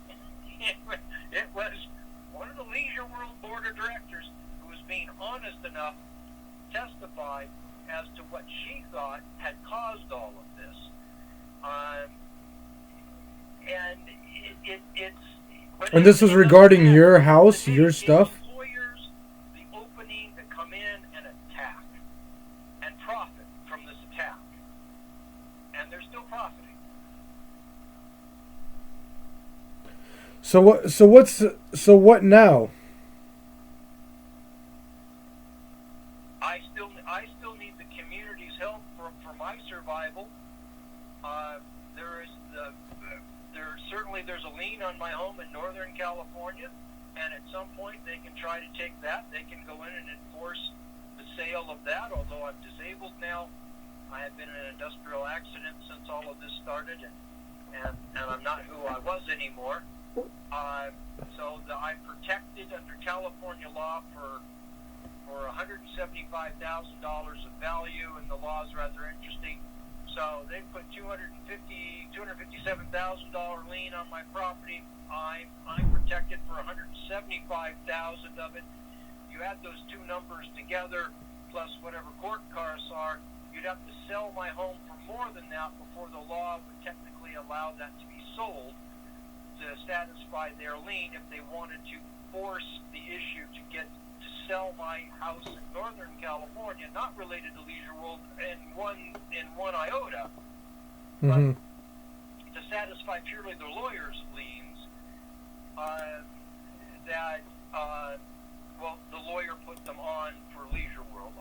Speaker 2: It was one of the Leisure World Board of Directors who was being honest enough to testify as to what she thought had caused all of this.
Speaker 1: And this was regarding your house, your stuff?
Speaker 2: Employers the opening to come in and attack. from this attack, and they're still profiting.
Speaker 1: So what now?
Speaker 2: I still need the community's help for my survival. There's a lien on my home in Northern California, and at some point they can try to take that. They can go in and enforce the sale of that. Although I'm disabled now, I have been in an industrial accident since all of this started, and I'm not who I was anymore. So I'm protected under California law for $175,000 of value, and the law is rather interesting. So they put $257,000 lien on my property. I'm protected for $175,000 of it. You add those two numbers together, plus whatever court costs are, you'd have to sell my home for more than that before the law would technically allow that to be sold to satisfy their lien if they wanted to force the issue to sell my house in Northern California, not related to Leisure World in one iota,
Speaker 1: Mm-hmm.
Speaker 2: but to satisfy purely their lawyers' liens, the lawyer put them on for Leisure World.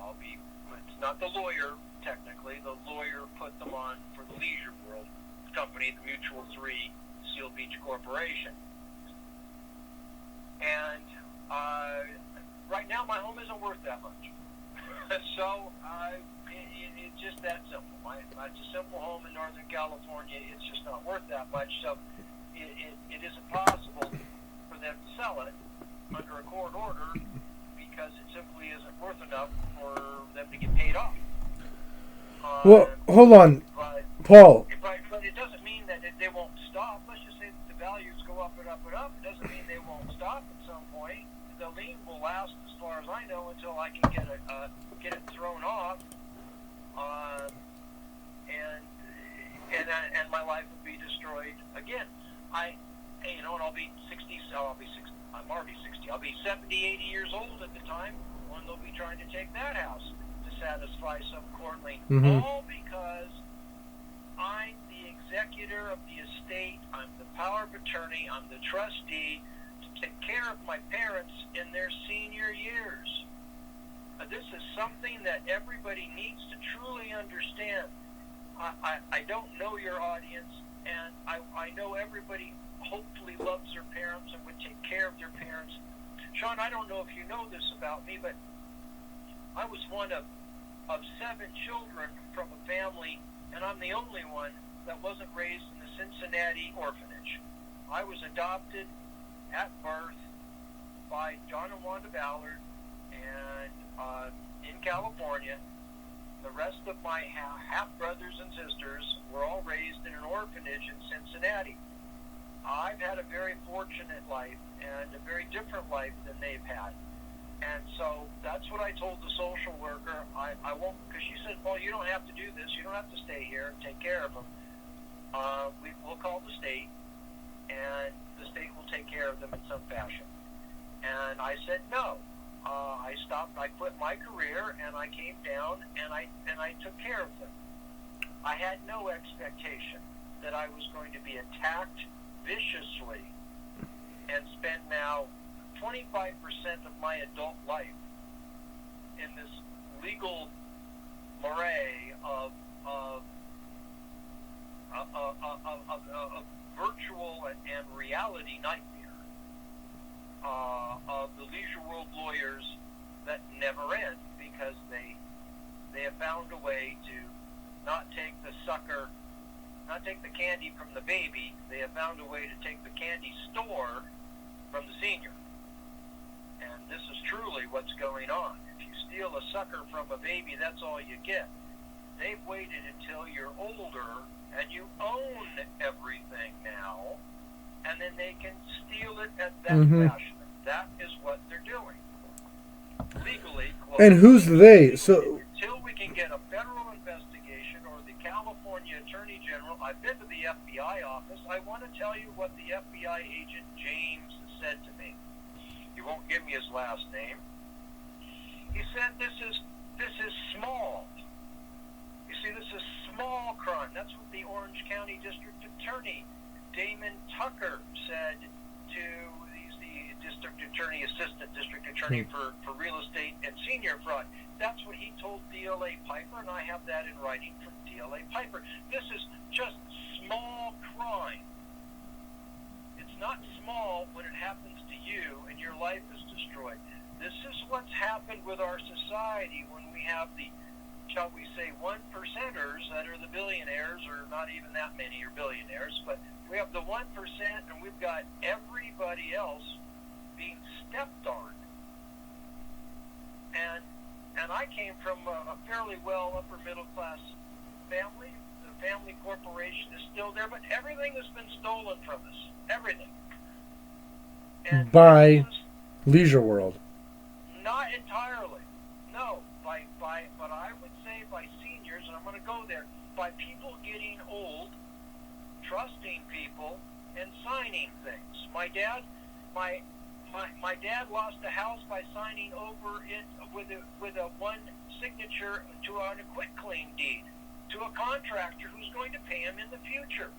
Speaker 2: It's not the lawyer technically. The lawyer put them on for the Leisure World company, the Mutual 3 Seal Beach Corporation, and right now my home isn't worth that much. So it's just that simple. It's a simple home in Northern California. It's just not worth that much. So it isn't possible for them to sell it under a court order because it simply isn't worth enough for them to get paid off.
Speaker 1: Well, hold on, Paul.
Speaker 2: But it doesn't mean that they won't stop. Let's just say that the values go up and up and up. It doesn't mean they won't stop at some point. The lien will last, as far as I know, until I can get it thrown off, and my life will be destroyed again. And I'll be 60. I'm already 60. I'll be 70, 80 years old at the time when they'll be trying to take that house to satisfy some court lien.
Speaker 1: Mm-hmm.
Speaker 2: All because I'm the executor of the estate. I'm the power of attorney. I'm the trustee to take care of my parents in their senior years. This is something that everybody needs to truly understand. I don't know your audience, and I know everybody hopefully loves their parents and would take care of their parents. Sean, I don't know if you know this about me, but I was one of 7 children from a family, and I'm the only one that wasn't raised in the Cincinnati orphanage. I was adopted at birth by John and Wanda Ballard, and in California. The rest of my half-brothers and sisters were all raised in an orphanage in Cincinnati. I've had a very fortunate life and a very different life than they've had. And so that's what I told the social worker. I won't, because she said, well, you don't have to do this. You don't have to stay here and take care of them. We'll call the state, and the state will take care of them in some fashion. And I said no. I stopped. I quit my career, and I came down, and I took care of them. I had no expectation that I was going to be attacked viciously and spend now 25% of my adult life in this legal moray of virtual and reality nightmare. Of the Leisure World lawyers that never end because they have found a way to not take the candy from the baby. They have found a way to take the candy store from the senior. And this is truly what's going on. If you steal a sucker from a baby, that's all you get. They've waited until you're older and you own everything now, and then they can steal it at that fashion. That is what they're doing. Legally.
Speaker 1: And who's they? So
Speaker 2: until we can get a federal investigation or the California Attorney General, I've been to the FBI office. I want to tell you what the FBI agent James said to me. He won't give me his last name. He said this is small. He That's what the Orange County District Attorney, Damon Tucker, said to the District Attorney, Assistant District Attorney for Real Estate and Senior Fraud. That's what he told DLA Piper, and I have that in writing from DLA Piper. This is just small crime. It's not small when it happens to you and your life is destroyed. This is what's happened with our society when we have the, shall we say, 1%ers that are the billionaires, or not even that many are billionaires, but we have the 1% and we've got everybody else being stepped on. And I came from a fairly well upper middle class family. The family corporation is still there, but everything has been stolen from us. Everything. And
Speaker 1: by Leisure World.
Speaker 2: Not entirely. No. But I would say by seniors, and I'm going to go there, by people getting old, trusting people, and signing things. My dad lost a house by signing over it with a one signature to an quitclaim deed to a contractor who's going to pay him in the future.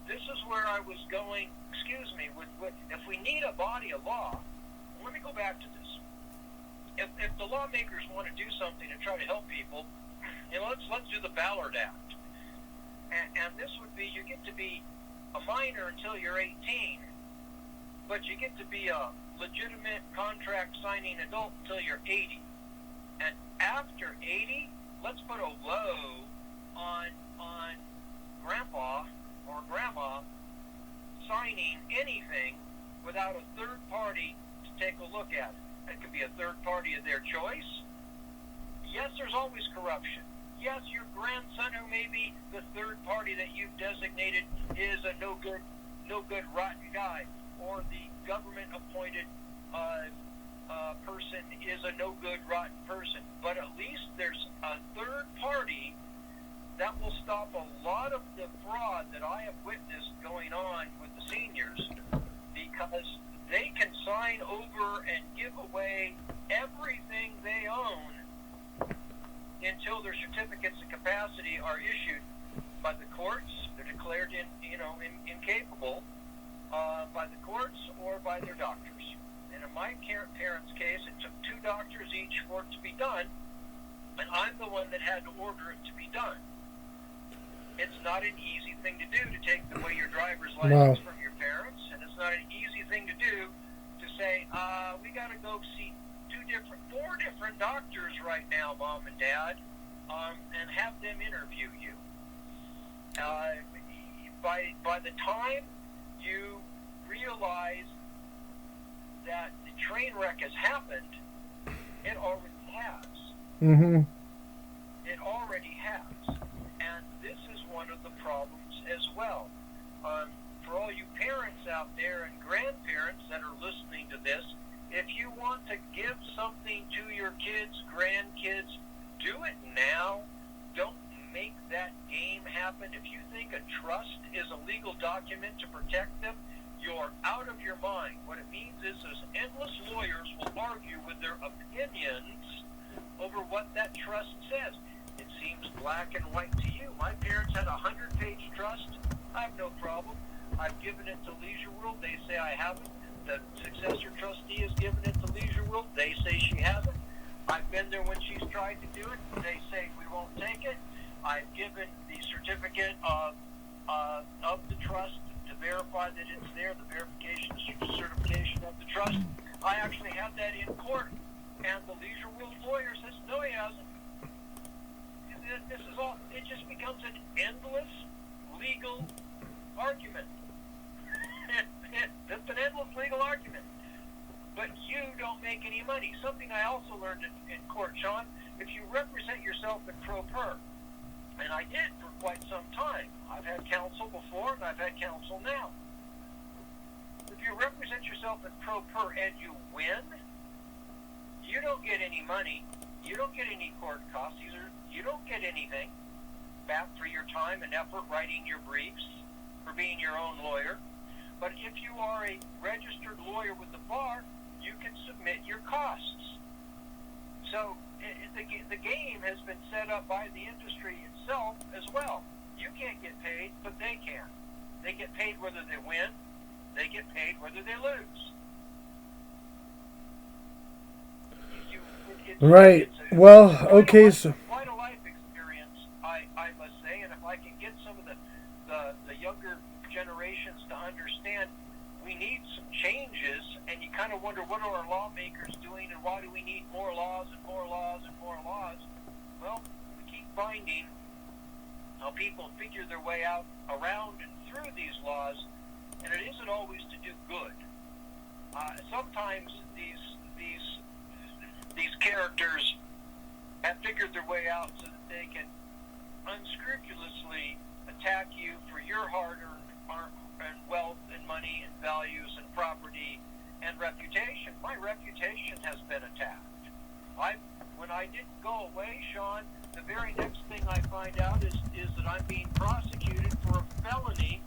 Speaker 2: This is where I was going. Excuse me. If we need a body of law, let me go back to this. If the lawmakers want to do something to try to help people, let's do the Ballard Act. And this would be, you get to be a minor until you're 18, but you get to be a legitimate contract signing adult until you're 80. And after 80, let's put a low on grandpa or grandma signing anything without a third party to take a look at it. It could be a third party of their choice. Yes, there's always corruption. Yes, your grandson, who may be the third party that you've designated, is a no good, rotten guy, or the government-appointed person is a no good, rotten person. But at least there's a third party that will stop a lot of the fraud that I have witnessed going on with the seniors, because they can sign over and give away everything they own until their certificates of capacity are issued by the courts. They're declared incapable by the courts or by their doctors. And in my parents' case, it took 2 doctors each for it to be done, and I'm the one that had to order it to be done. It's not an easy thing to do to take away your driver's license from your parents, and it's not an easy thing to do to say, we got to go see 4 different doctors right now, Mom and Dad, and have them interview you. By the time you realize that the train wreck has happened, it already has.
Speaker 1: Mm-hmm.
Speaker 2: It already has. And this is one of the problems as well. For all you parents out there and grandparents that are listening to this, if you want to give something to your kids, grandkids, do it now. Don't make that game happen. If you think a trust is a legal document to protect them, you're out of your mind. What it means is endless lawyers will argue with their opinions over what that trust says. It seems black and white to you. My parents had a 100-page trust. I have no problem. I've given it to Leisure World. They say I haven't. The successor trustee has given it to Leisure World. They say she hasn't. I've been there when she's tried to do it. They say we won't take it. I've given the certificate of the trust to verify that it's there, the certification of the trust. I actually had that in court, and the Leisure World lawyer says, no, he hasn't. This is all, it just becomes an endless legal argument. It's an endless legal argument. But you don't make any money. Something I also learned in court, Sean, if you represent yourself in pro per, and I did for quite some time. I've had counsel before, and I've had counsel now. If you represent yourself in pro per and you win, you don't get any money. You don't get any court costs. You don't get anything back for your time and effort writing your briefs, for being your own lawyer. But if you are a registered lawyer with the bar, you can submit your costs. So the game has been set up by the industry itself as well. You You can't get paid, but they can. They get paid whether they win. They get paid whether they lose.
Speaker 1: Right. Well, okay. So
Speaker 2: quite a life experience, I must say, and if I can get some of the younger generations to understand, we need some changes, and you kind of wonder, what are our lawmakers doing, and why do we need more laws and more laws and more laws? Well, we keep finding how people figure their way out around and through these laws, and it isn't always to do good. Sometimes these characters have figured their way out so that they can unscrupulously attack you for your hard-earned wealth and money and values and property and reputation. My reputation has been attacked. When I didn't go away, Sean, the very next thing I find out is that I'm being prosecuted for a felony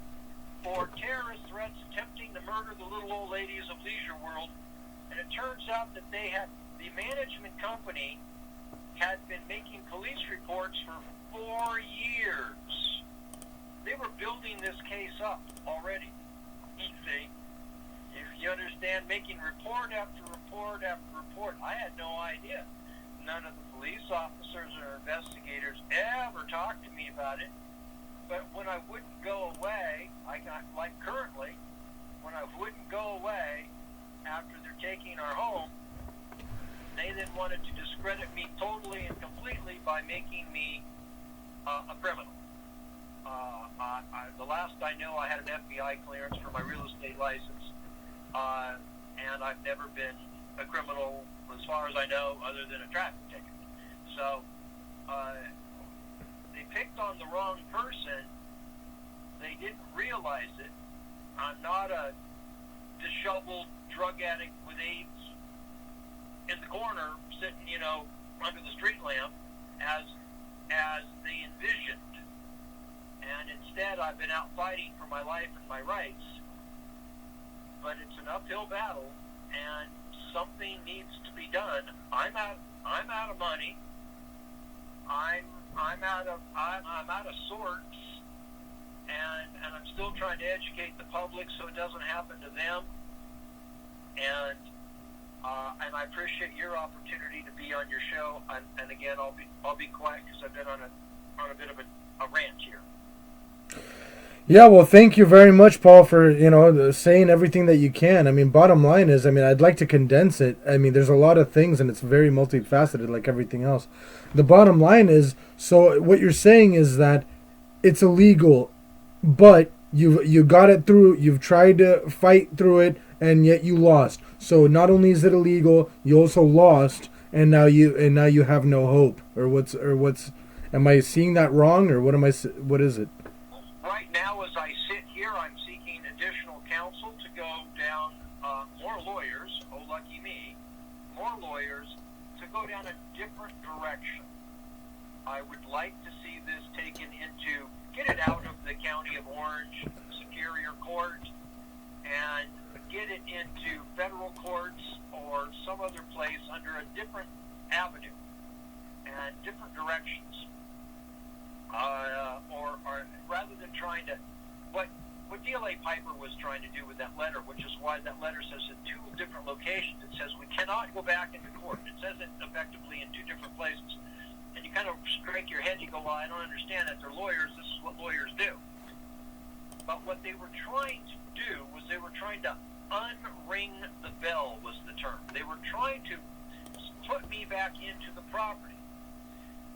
Speaker 2: for terrorist threats attempting to murder the little old ladies of Leisure World. And it turns out that the management company had been making police reports for 4 years. They were building this case up already. You see, if you understand, making report after report after report. I had no idea. None of the police officers or investigators ever talked to me about it. But when I wouldn't go away, like currently, when I wouldn't go away after they're taking our home, they then wanted to discredit me totally and completely by making me a criminal. The last I know, I had an FBI clearance for my real estate license, and I've never been a criminal, as far as I know, other than a traffic ticket. So they picked on the wrong person. They didn't realize it. I'm not a disheveled drug addict with AIDS in the corner, sitting, under the street lamp, as they envisioned. And instead, I've been out fighting for my life and my rights. But it's an uphill battle, and something needs to be done. I'm out of money. I'm out of sorts, and I'm still trying to educate the public so it doesn't happen to them. And I appreciate your opportunity to be on your show. And again, I'll be quiet because I've been on a bit of a rant here.
Speaker 1: yeah, well, thank you very much, Paul, for saying everything that you can. I mean, bottom line is, I'd like to condense it. There's a lot of things, and it's very multifaceted, like everything else. The bottom line is, so what you're saying is that it's illegal, but you got it through. You've tried to fight through it, and yet you lost. So not only is it illegal, you also lost, and now you have no hope. Or what's? Am I seeing that wrong, or what is it?
Speaker 2: Right now, as I sit here, I'm seeking additional counsel to go down more lawyers. Oh, lucky me! More lawyers to go down a different direction. I would like to see this taken get it out of the County of Orange Superior Court and get it into federal courts or some other place under a different avenue and different directions. Or rather than trying to, what DLA Piper was trying to do with that letter, which is why that letter says in 2 different locations, it says we cannot go back into court. It says it effectively in 2 different places. And you kind of strike your head, you go, well, I don't understand that. They're lawyers, this is what lawyers do. But what they were trying to do was they were trying to unring the bell was the term. They were trying to put me back into the property.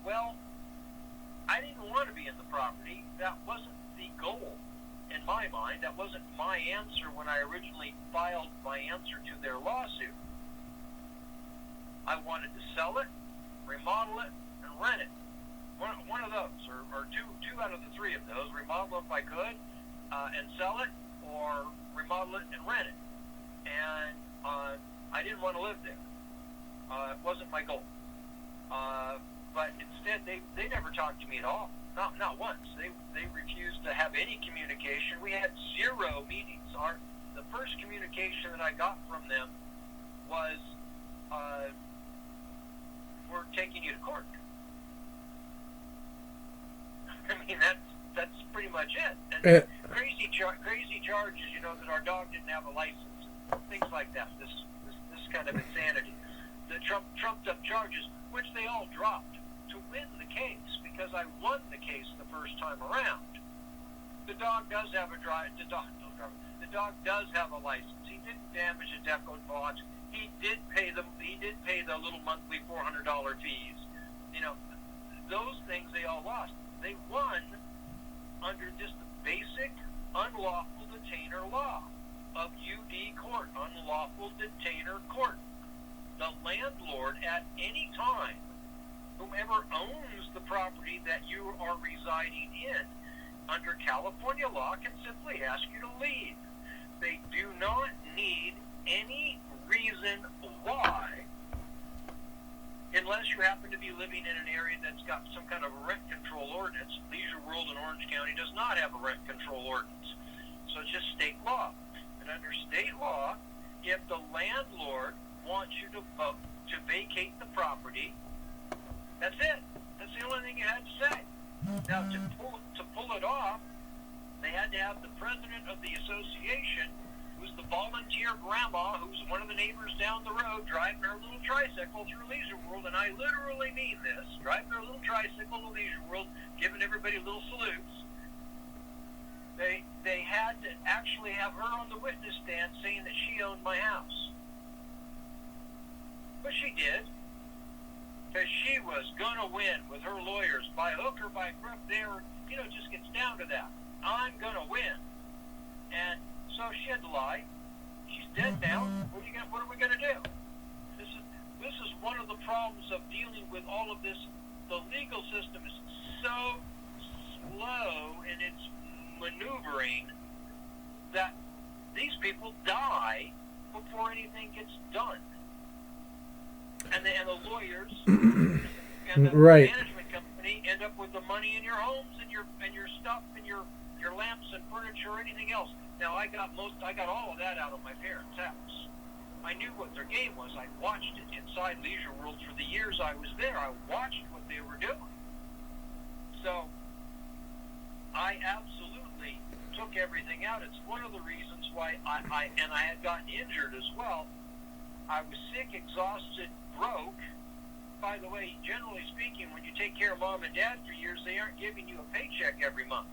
Speaker 2: Well, I didn't want to be in the property. That wasn't the goal in my mind. That wasn't my answer when I originally filed my answer to their lawsuit. I wanted to sell it, remodel it, and rent it. One of those, or two out of the 3 of those. Remodel it if I could, and sell it, or remodel it and rent it. And I didn't want to live there. It wasn't my goal. But instead, they never talked to me at all. Not once. They refused to have any communication. We had 0 meetings. The first communication that I got from them was, we're taking you to court. That's much it. And crazy charges, you know, that our dog didn't have a license, things like that. This kind of insanity. The trumped up charges, which they all dropped to win the case, because I won the case the first time around. The dog does have a The dog does have a license. He didn't damage a deco box. He did pay the little monthly $400 fees. You know, those things they all lost. They won under just the basic unlawful detainer law of UD court, unlawful detainer court. The landlord at any time, whomever owns the property that you are residing in, under California law, can simply ask you to leave. They do not need any reason why, unless you happen to be living in an area that's got some kind of a rent control ordinance. Leisure World in Orange County does not have a rent control ordinance. So it's just state law. And under state law, if the landlord wants you to vacate the property, that's it. That's the only thing you had to say. Now, to pull it off, they had to have the president of the association, who's the volunteer grandma, who's one of the neighbors down the road, driving her little tricycle through Leisure World, and I literally mean this, driving her little tricycle to Leisure World, giving everybody little salutes. They had to actually have her on the witness stand saying that she owned my house. But she did, because she was going to win with her lawyers. By hook or by crook, it just gets down to that. I'm going to win. And so she had to lie. She's dead now. What are we going to do? This is one of the problems of dealing with all of this. The legal system is so slow in its maneuvering that these people die before anything gets done. And the lawyers and the management company end up with the money in your homes and your stuff and your lamps and furniture or anything else. Now I got all of that out of my parents' house. I knew what their game was. I watched it inside Leisure World for the years I was there. I watched what they were doing. So I absolutely took everything out. It's one of the reasons why I had gotten injured as well. I was sick, exhausted, broke. By the way, generally speaking, when you take care of mom and dad for years, they aren't giving you a paycheck every month.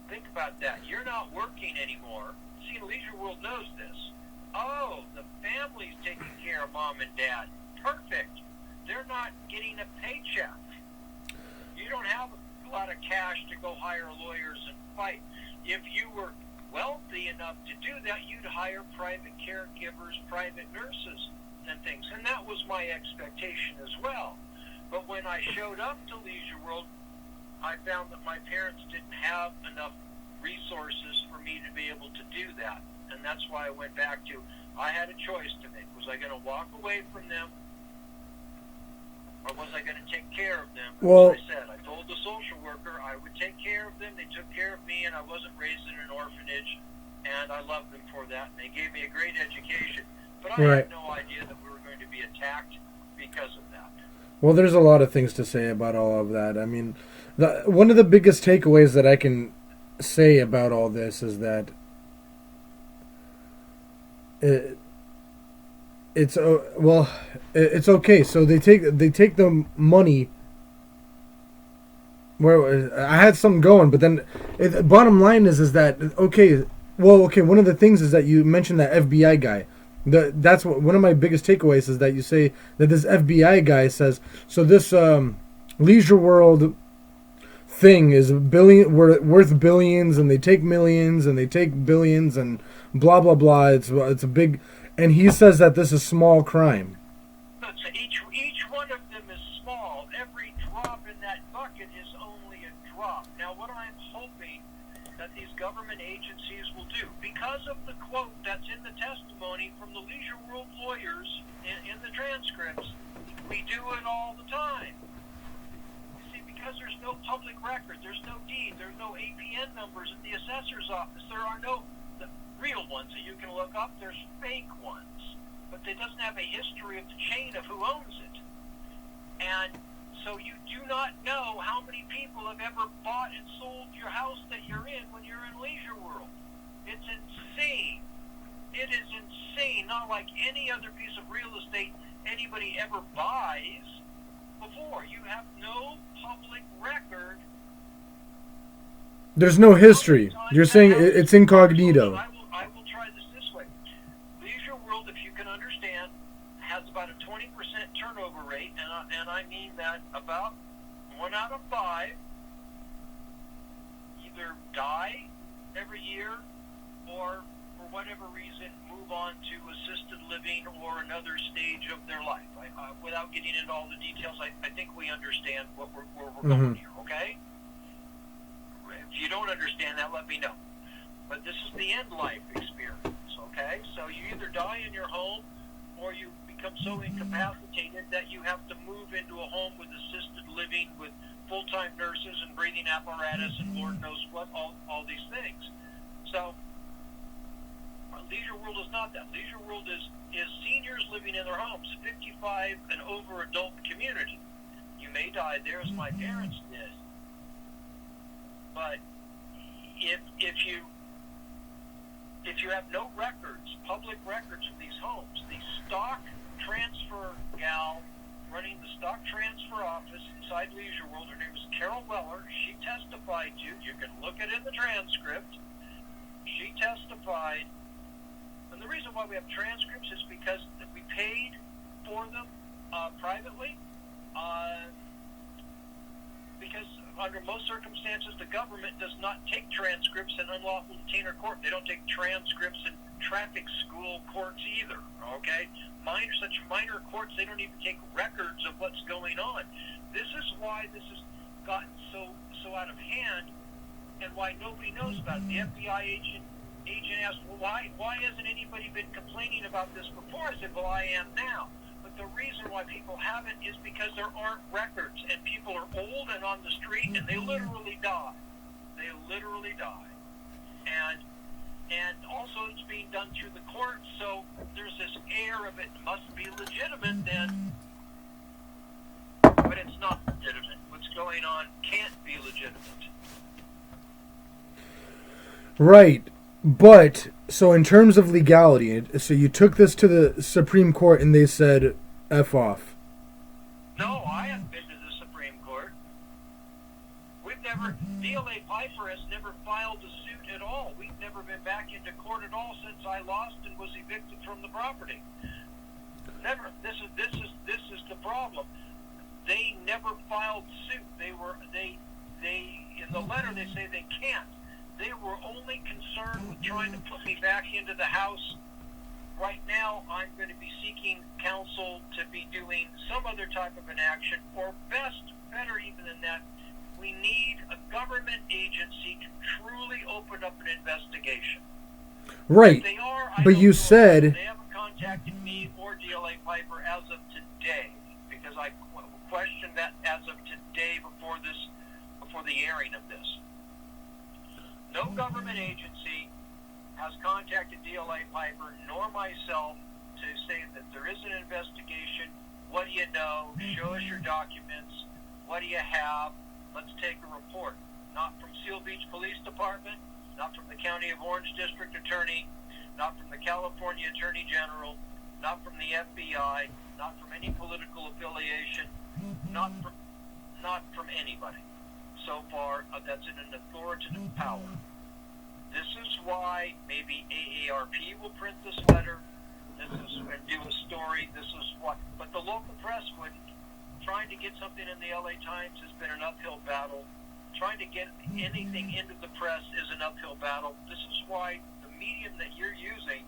Speaker 2: Think about that. You're not working anymore. See, Leisure World knows this. Oh, the family's taking care of mom and dad. Perfect. They're not getting a paycheck. You don't have a lot of cash to go hire lawyers and fight. If you were wealthy enough to do that, you'd hire private caregivers, private nurses, and things. And that was my expectation as well. But when I showed up to Leisure World, I found that my parents didn't have enough resources for me to be able to do that. And that's why I went back to, I had a choice to make. Was I going to walk away from them, or was I going to take care of them?
Speaker 1: Well,
Speaker 2: as I said, I told the social worker I would take care of them. They took care of me, and I wasn't raised in an orphanage, and I loved them for that. And they gave me a great education. But I had no idea that we were going to be attacked because of that.
Speaker 1: Well, there's a lot of things to say about all of that. I mean, one of the biggest takeaways that I can say about all this is that it's okay. So they take the money. Where I had something going, but then the bottom line is that okay. One of the things is that you mentioned that FBI guy. That's one of my biggest takeaways is that you say that this FBI guy says, so this Leisure World thing is worth billions, and they take millions, and they take billions, and blah blah blah. It's a big, and he says that this is small crime.
Speaker 2: Each one of them is small. Every drop in that bucket is only a drop. Now, what I'm hoping that these government agencies will do, because of the quote that's in the testimony from the Leisure World lawyers in the transcripts, we do it all the time. You see, because there's no public record, there's no deed, there's no APN numbers in the assessor's office, there are no real ones that you can look up, there's fake ones. But it doesn't have a history of the chain of who owns it. And So you do not know how many people have ever bought and sold your house that you're in when you're in Leisure World. It's insane. It is insane. Not like any other piece of real estate anybody ever buys before. You have no public record.
Speaker 1: There's no history. You're saying it's incognito.
Speaker 2: I will try this way. Leisure World, if you can understand, has about a 20% turnover rate, and I mean that about 1 out of 5 either die every year or, for whatever reason, move on to assisted living or another stage of their life. Without getting into all the details, I think we understand where we're going here, okay? If you don't understand that, let me know. But this is the end life experience, okay? So you either die in your home or you become so incapacitated that you have to move into a home with assisted living with full-time nurses and breathing apparatus and Lord knows what, all these things. So Leisure World is not that. Leisure World is seniors living in their homes, 55 and over adult community. You may die there as my parents did. But if you have no records, public records of these homes, the stock transfer gal running the stock transfer office inside Leisure World, her name is Carol Weller. She testified to, you can look it in the transcript. She testified, and the reason why we have transcripts is because we paid for them privately. Because under most circumstances, the government does not take transcripts in unlawful detainer court. They don't take transcripts in traffic school courts either, okay? Such minor courts, they don't even take records of what's going on. This is why this has gotten so out of hand and why nobody knows about it. The FBI agent asked, well, why hasn't anybody been complaining about this before? I said, well, I am now. But the reason why people haven't is because there aren't records, and people are old and on the street, and they literally die. They literally die. And also it's being done through the courts, so there's this air of it must be legitimate then, but it's not legitimate. What's going on can't be legitimate.
Speaker 1: Right. But, so in terms of legality, so you took this to the Supreme Court and they said, F off.
Speaker 2: No, I haven't been to the Supreme Court. DLA Piper has never filed a suit at all. We've never been back into court at all since I lost and was evicted from the property. Never. This is the problem. They never filed suit. They in the letter they say they can't. They were only concerned with trying to put me back into the House. Right now, I'm going to be seeking counsel to be doing some other type of an action, or better even than that, we need a government agency to truly open up an investigation.
Speaker 1: Right.
Speaker 2: They are,
Speaker 1: but you said...
Speaker 2: They haven't contacted me or DLA Piper as of today, because I questioned that as of today before the airing of this. No government agency has contacted DLA Piper nor myself to say that there is an investigation. What do you know? Show us your documents. What do you have? Let's take a report. Not from Seal Beach Police Department, not from the County of Orange District Attorney, not from the California Attorney General, not from the FBI, not from any political affiliation, not from anybody. So far, that's in an authoritative power. This is why maybe AARP will print this letter. And do a story. This is what, but the local press wouldn't. Trying to get something in the LA Times has been an uphill battle. Trying to get anything into the press is an uphill battle. This is why the medium that you're using,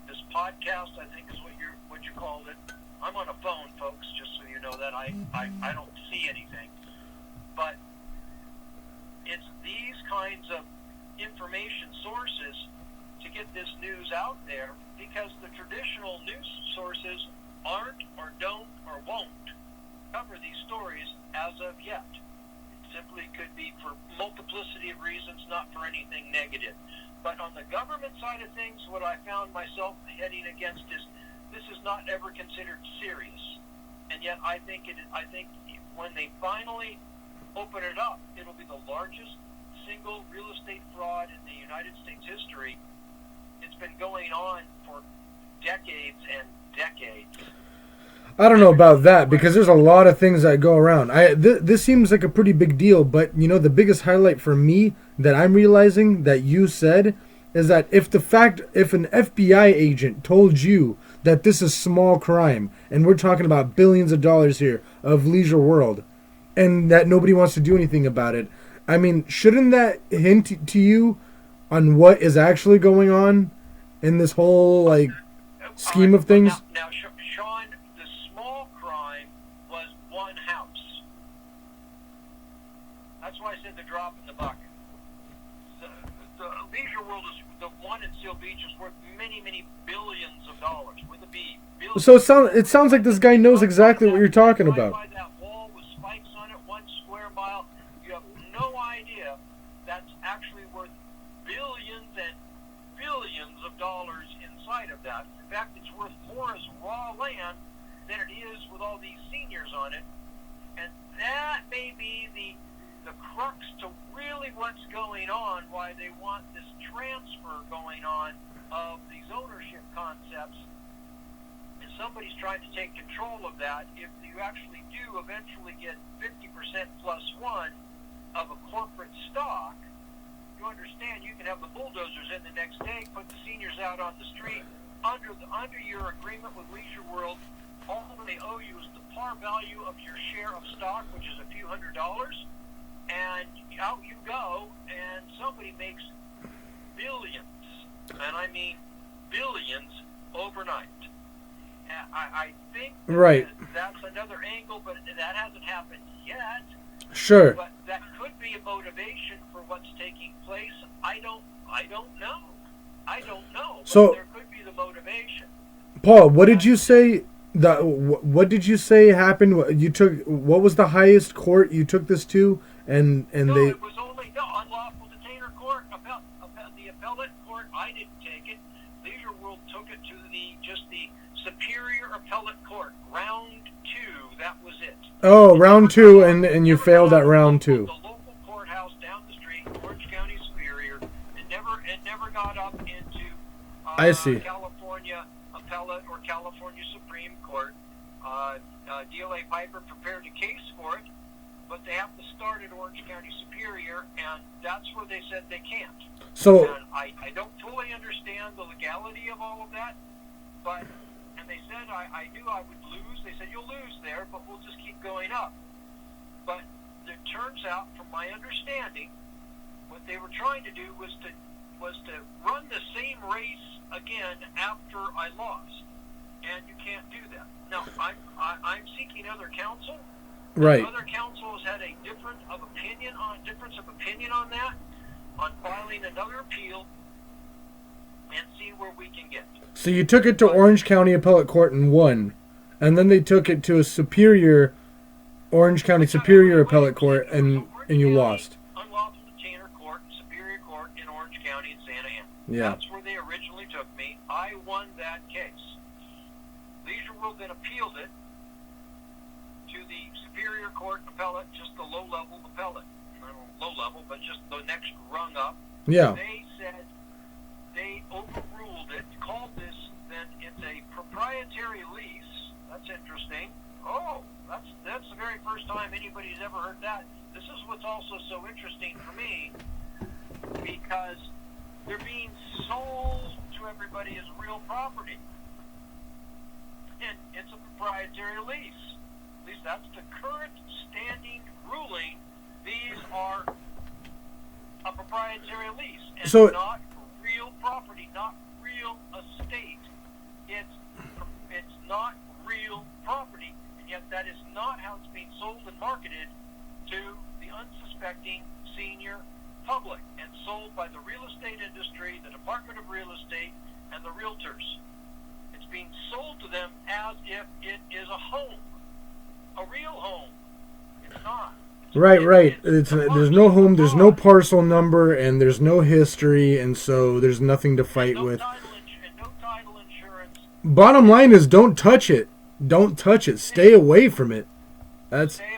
Speaker 2: this podcast, I think is what you called it. I'm on a phone, folks, just so you know that I don't see anything. But it's these kinds of information sources to get this news out there, because the traditional news sources aren't or don't or won't cover these stories as of yet. It simply could be for multiplicity of reasons, not for anything negative. But on the government side of things, what I found myself heading against is this is not ever considered serious. And yet I think when they finally open it up, it'll be the largest single real estate fraud in the United States history. It's been going on for decades and decades.
Speaker 1: I don't know about that, because there's a lot of things that go around. This seems like a pretty big deal, but you know, the biggest highlight for me that I'm realizing that you said is that if an FBI agent told you that this is small crime, and we're talking about billions of dollars here of leisure world, and that nobody wants to do anything about it, I mean, shouldn't that hint to you on what is actually going on in this whole like scheme of things?
Speaker 2: Now, Sean, the small crime was one house. That's why I said the drop in the bucket. The leisure world is the one in Seal Beach is worth many, many billions of dollars with a B. Billions.
Speaker 1: So it sounds like this guy knows exactly what you're talking about.
Speaker 2: By that wall with spikes on it, 1 square mile, you have no idea that's actually worth billions and billions of dollars inside of that. In fact, it's worth more as raw land than it is with all these seniors on it. And that may be the crux to really what's going on, why they want this transfer going on of these ownership concepts. And somebody's trying to take control of that. If you actually do eventually get 50% plus one of a corporate stock, you understand you can have the bulldozers in the next day, put the seniors out on the street. Under your agreement with Leisure World, all they owe you is the par value of your share of stock, which is a few $100s, and out you go, and somebody makes billions, and I mean billions overnight. I think that's another angle, but that hasn't happened yet.
Speaker 1: Sure.
Speaker 2: But that could be a motivation for what's taking place. I don't know.
Speaker 1: So,
Speaker 2: there could be the motivation.
Speaker 1: Paul, what did you say? What did you say happened? What was the highest court you took this to? And
Speaker 2: no,
Speaker 1: they.
Speaker 2: It was only unlawful detainer court. The appellate court, I didn't take it. Leisure World took it to the Superior Appellate Court, round 2. That was it.
Speaker 1: Oh, round 2, and you failed at round 2.
Speaker 2: The local courthouse down the street, Orange County Superior. It never got up into
Speaker 1: I see.
Speaker 2: California Appellate or California Supreme Court. DLA Piper prepared a case for it, but they have to start at Orange County Superior, and that's where they said they can't.
Speaker 1: So,
Speaker 2: and I don't fully understand the legality of all of that, and they said I knew I would lose. They said, you'll lose there, but we'll just keep going up. But it turns out, from my understanding, what they were trying to do was to run the same race again after I lost, and you can't do that. Now, I'm seeking other counsel.
Speaker 1: right.
Speaker 2: Other counsels had a difference of opinion on that, on filing another appeal, and see where we can get.
Speaker 1: So you took it to Orange County Appellate Court and won, and then they took it to a Orange County Superior Appellate Court, and you lost.
Speaker 2: Unlawful detainer court, Superior Court in Orange County in Santa Ana.
Speaker 1: Yeah.
Speaker 2: That's where they originally took me. I won that case. Leisure World then appealed it to the Superior Court Appellate, just the low-level appellate. I don't know, low-level, but just the next rung up.
Speaker 1: Yeah.
Speaker 2: They said they overruled it, called this, then it's a proprietary lease. That's interesting. Oh, that's the very first time anybody's ever heard that. This is what's also so interesting for me, because they're being sold to everybody as real property. And it's a proprietary lease. At least that's the current standing ruling. These are a proprietary lease. And
Speaker 1: So,
Speaker 2: not real property, not real estate. It's not real property. And yet that is not how it's being sold and marketed to the unsuspecting senior public, and sold by the real estate industry, the Department of Real Estate, and the realtors. It's being sold to them as if it is a home, a real home. It's not.
Speaker 1: Right. There's no home, there's no parcel number, and there's no history, and so there's nothing to fight with.
Speaker 2: No title insurance.
Speaker 1: Bottom line is, don't touch it. Don't touch it. Stay away from it. That's
Speaker 2: Stay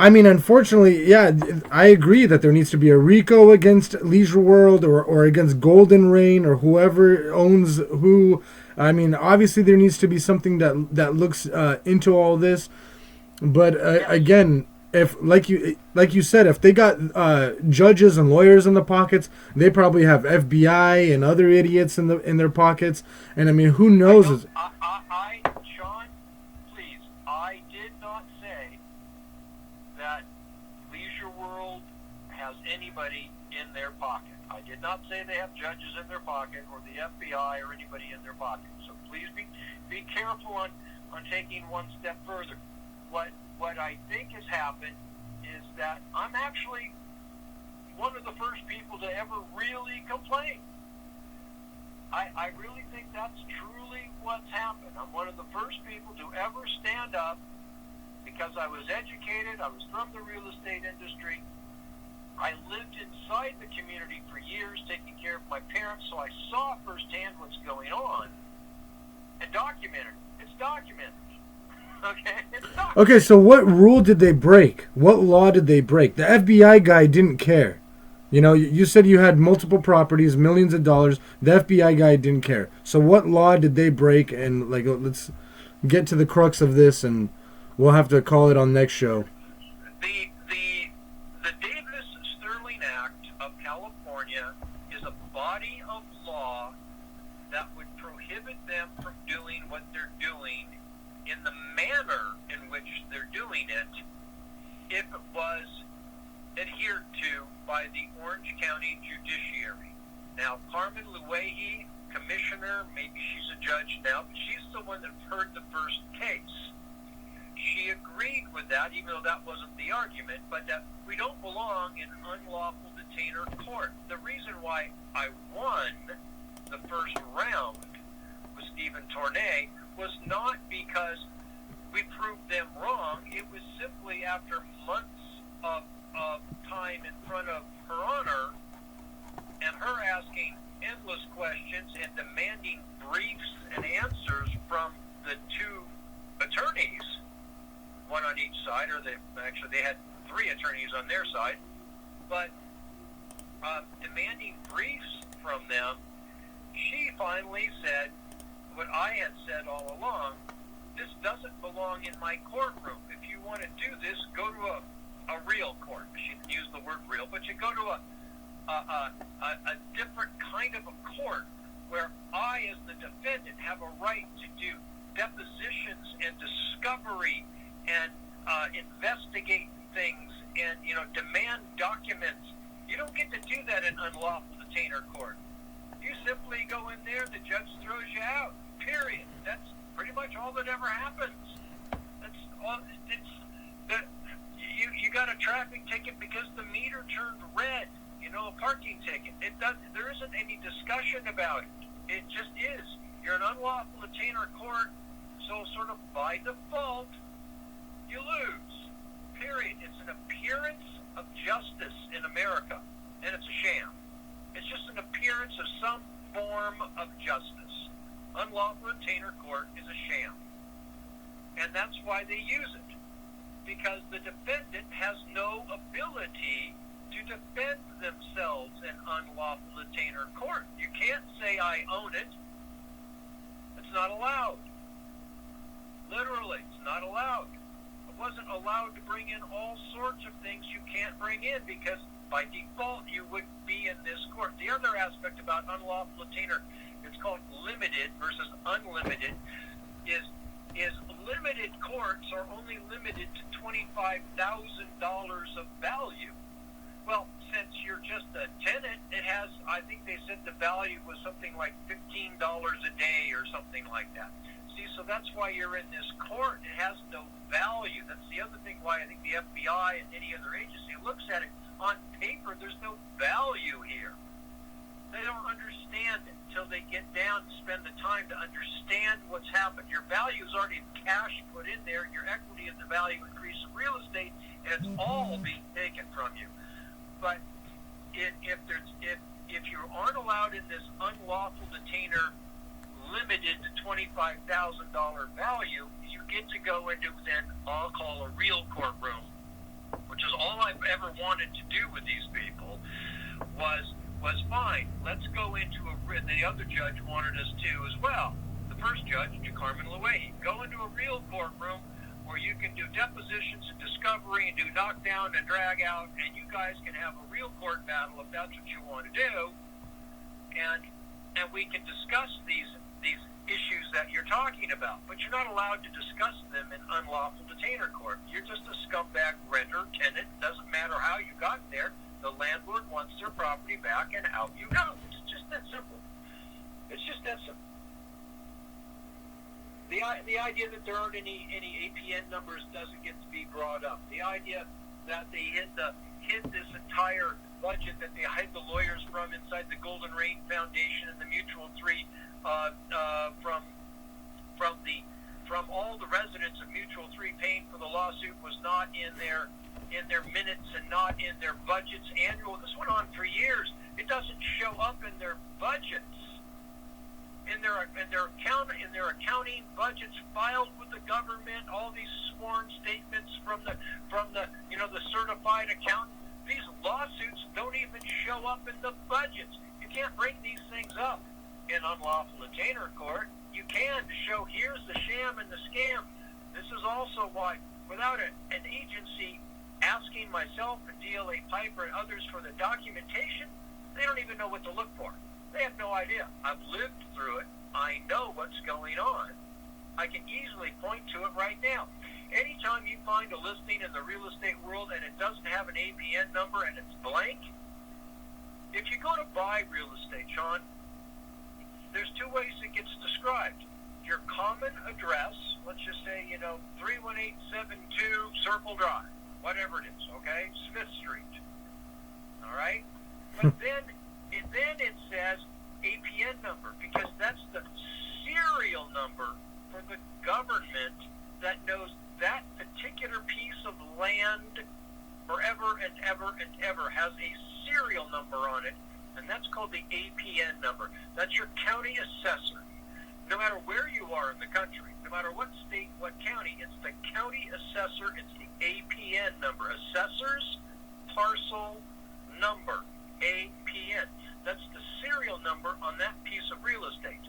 Speaker 1: I mean, unfortunately, yeah, I agree that there needs to be a RICO against Leisure World or against Golden Reign or whoever owns who. I mean, obviously there needs to be something that looks into all this. But again, if like you said, if they got judges and lawyers in the pockets, they probably have FBI and other idiots in their pockets. And I mean, who knows?
Speaker 2: Sean, please, I did not say that Leisure World has anybody in their pocket. I did not say they have judges in their pocket or the FBI or anybody in their pocket. So please be careful on taking one step further. What I think has happened is that I'm actually one of the first people to ever really complain. I really think that's truly what's happened. I'm one of the first people to ever stand up because I was educated, I was from the real estate industry, I lived inside the community for years taking care of my parents, so I saw firsthand what's going on and documented it. It's documented. Okay,
Speaker 1: so what rule did they break? What law did they break? The FBI guy didn't care. You know, you said you had multiple properties, millions of dollars. The FBI guy didn't care. So what law did they break? And like, let's get to the crux of this, and we'll have to call it on next show.
Speaker 2: The Davis-Sterling Act of California is a body of law that would prohibit them from doing what they're doing in the manner in which they're doing it if it was adhered to by the Orange County Judiciary. Now, Carmen Luehi, commissioner, maybe she's a judge now, but she's the one that heard the first case. She agreed with that, even though that wasn't the argument, but that we don't belong in unlawful detainer court. The reason why I won the first round with Stephen Tournay was not because we proved them wrong. It was simply after months of time in front of Her Honor and her asking endless questions and demanding briefs and answers from the two attorneys, one on each side, or they had three attorneys on their side, but demanding briefs from them, she finally said what I had said all along: this doesn't belong in my courtroom. If you want to do this, go to a real court. She didn't use the word real, but you go to a different kind of a court where I, as the defendant, have a right to do depositions and discovery and investigate things and, demand documents. You don't get to do that in unlawful detainer court. You simply go in there, the judge throws you out, period. That's pretty much all that ever happens. That's all. You got a traffic ticket because the meter turned red, a parking ticket. There isn't any discussion about it. It just is. You're an unlawful detainer court, so sort of by default, you lose. Period. It's an appearance of justice in America, and it's a sham. It's just an appearance of some form of justice. Unlawful detainer court is a sham. And that's why they use it. Because the defendant has no ability to defend themselves in unlawful detainer court. You can't say, I own it. It's not allowed. Literally, it's not allowed. It wasn't allowed to bring in all sorts of things you can't bring in because by default you would be in this court. The other aspect about unlawful detainer, it's called limited versus unlimited, is limited courts are only limited to $25,000 of value. Well, since you're just a tenant, it has, I think they said the value was something like $15 a day or something like that. See, so that's why you're in this court. It has no value. That's the other thing why I think the FBI and any other agency looks at it. On paper, there's no value here. They don't understand it until they get down and spend the time to understand what's happened. Your value is already in cash put in there. Your equity and the value increase of real estate, and it's all being taken from you. But if you aren't allowed in this unlawful detainer limited to $25,000 value, you get to go into then I'll call a real courtroom. ever wanted to do with these people was fine. Let's go into the other judge wanted us to as well. The first judge, Carmen Luay, go into a real courtroom where you can do depositions and discovery and do knockdown and drag out, and you guys can have a real court battle if that's what you want to do, and we can discuss these issues that you're talking about. But you're not allowed to discuss them in unlawful detainer court. You're just a scumbag renter, tenant. Doesn't matter how you got there. The landlord wants their property back, and out you go. It's just that simple. It's just that simple. The idea that there aren't any APN numbers doesn't get to be brought up. The idea that they hid this entire budget that they hid the lawyers from inside the Golden Rain Foundation and the Mutual 3 from all the residents of Mutual 3 paying for the lawsuit was not in their minutes and not in their budgets annual. This went on for years. It doesn't show up in their budgets. In their accounting budgets filed with the government, all these sworn statements from the certified accountant. These lawsuits don't even show up in the budgets. You can't bring these things up in unlawful detainer court. You can to show here's the sham and the scam. This is also why, without an agency asking myself and DLA Piper and others for the documentation, they don't even know what to look for. They have no idea. I've lived through it. I know what's going on. I can easily point to it right now. Anytime you find a listing in the real estate world and it doesn't have an APN number and it's blank, if you go to buy real estate, Sean, there's two ways it gets described. Your common address, let's just say, 31872 Circle Drive, whatever it is, okay? Smith Street. All right? But then it says APN number, because that's the serial number for the government that knows that particular piece of land forever and ever and ever has a serial number on it, and that's called the APN number. That's your county assessor. No matter where you are in the country, no matter what state, what county, it's the county assessor, it's the APN number. Assessor's parcel number, APN. That's the serial number on that piece of real estate.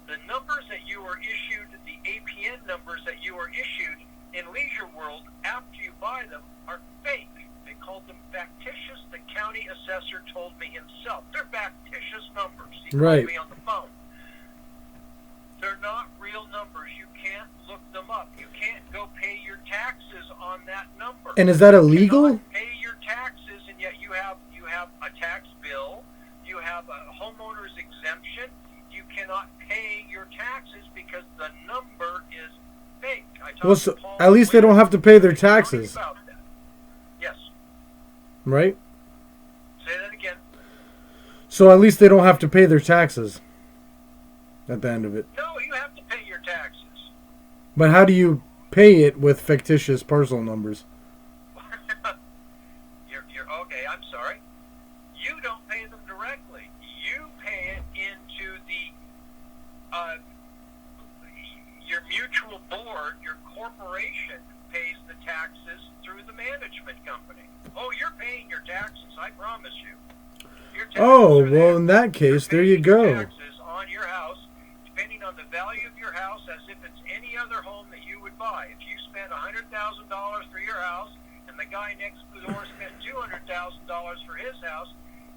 Speaker 2: The numbers that you are issued, the APN numbers that you are issued in Leisure World after you buy them are fake. They called them factitious. The county assessor told me himself. They're factitious numbers. He told me on the phone. They're not real numbers. You can't look them up. You can't go pay your taxes on that number.
Speaker 1: And is that illegal?
Speaker 2: You cannot pay your taxes, and yet you have a tax bill. You have a homeowner's exemption. You cannot pay your taxes because the number is fake.
Speaker 1: Well, so at least they don't have to pay their taxes.
Speaker 2: Yes.
Speaker 1: Right?
Speaker 2: Say that again.
Speaker 1: So at least they don't have to pay their taxes at the end of it.
Speaker 2: No, you have to pay your taxes.
Speaker 1: But how do you pay it with fictitious parcel numbers?
Speaker 2: You're okay, I'm sorry. You don't pay them directly. You pay it into your mutual board, your corporation pays the taxes through the management company. Oh, you're paying your taxes, I promise you.
Speaker 1: Oh, well, in that case, there you go.
Speaker 2: Taxes on your house, depending on the value of your house, as if it's any other home that you would buy. If you spent $100,000 for your house, and the guy next door spent $200,000 for his house,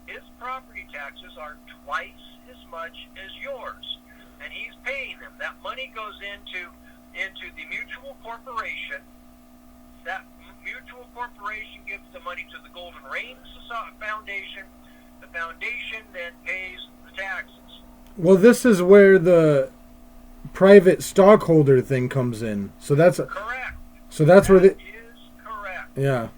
Speaker 2: his property taxes are twice as much as yours, and he's paying them. That money goes into the mutual corporation. That mutual corporation gives the money to the Golden Rain Foundation. The foundation then pays the taxes.
Speaker 1: Well, this is where the private stockholder thing comes in. So that's
Speaker 2: correct.
Speaker 1: So that's where
Speaker 2: is correct.
Speaker 1: Yeah.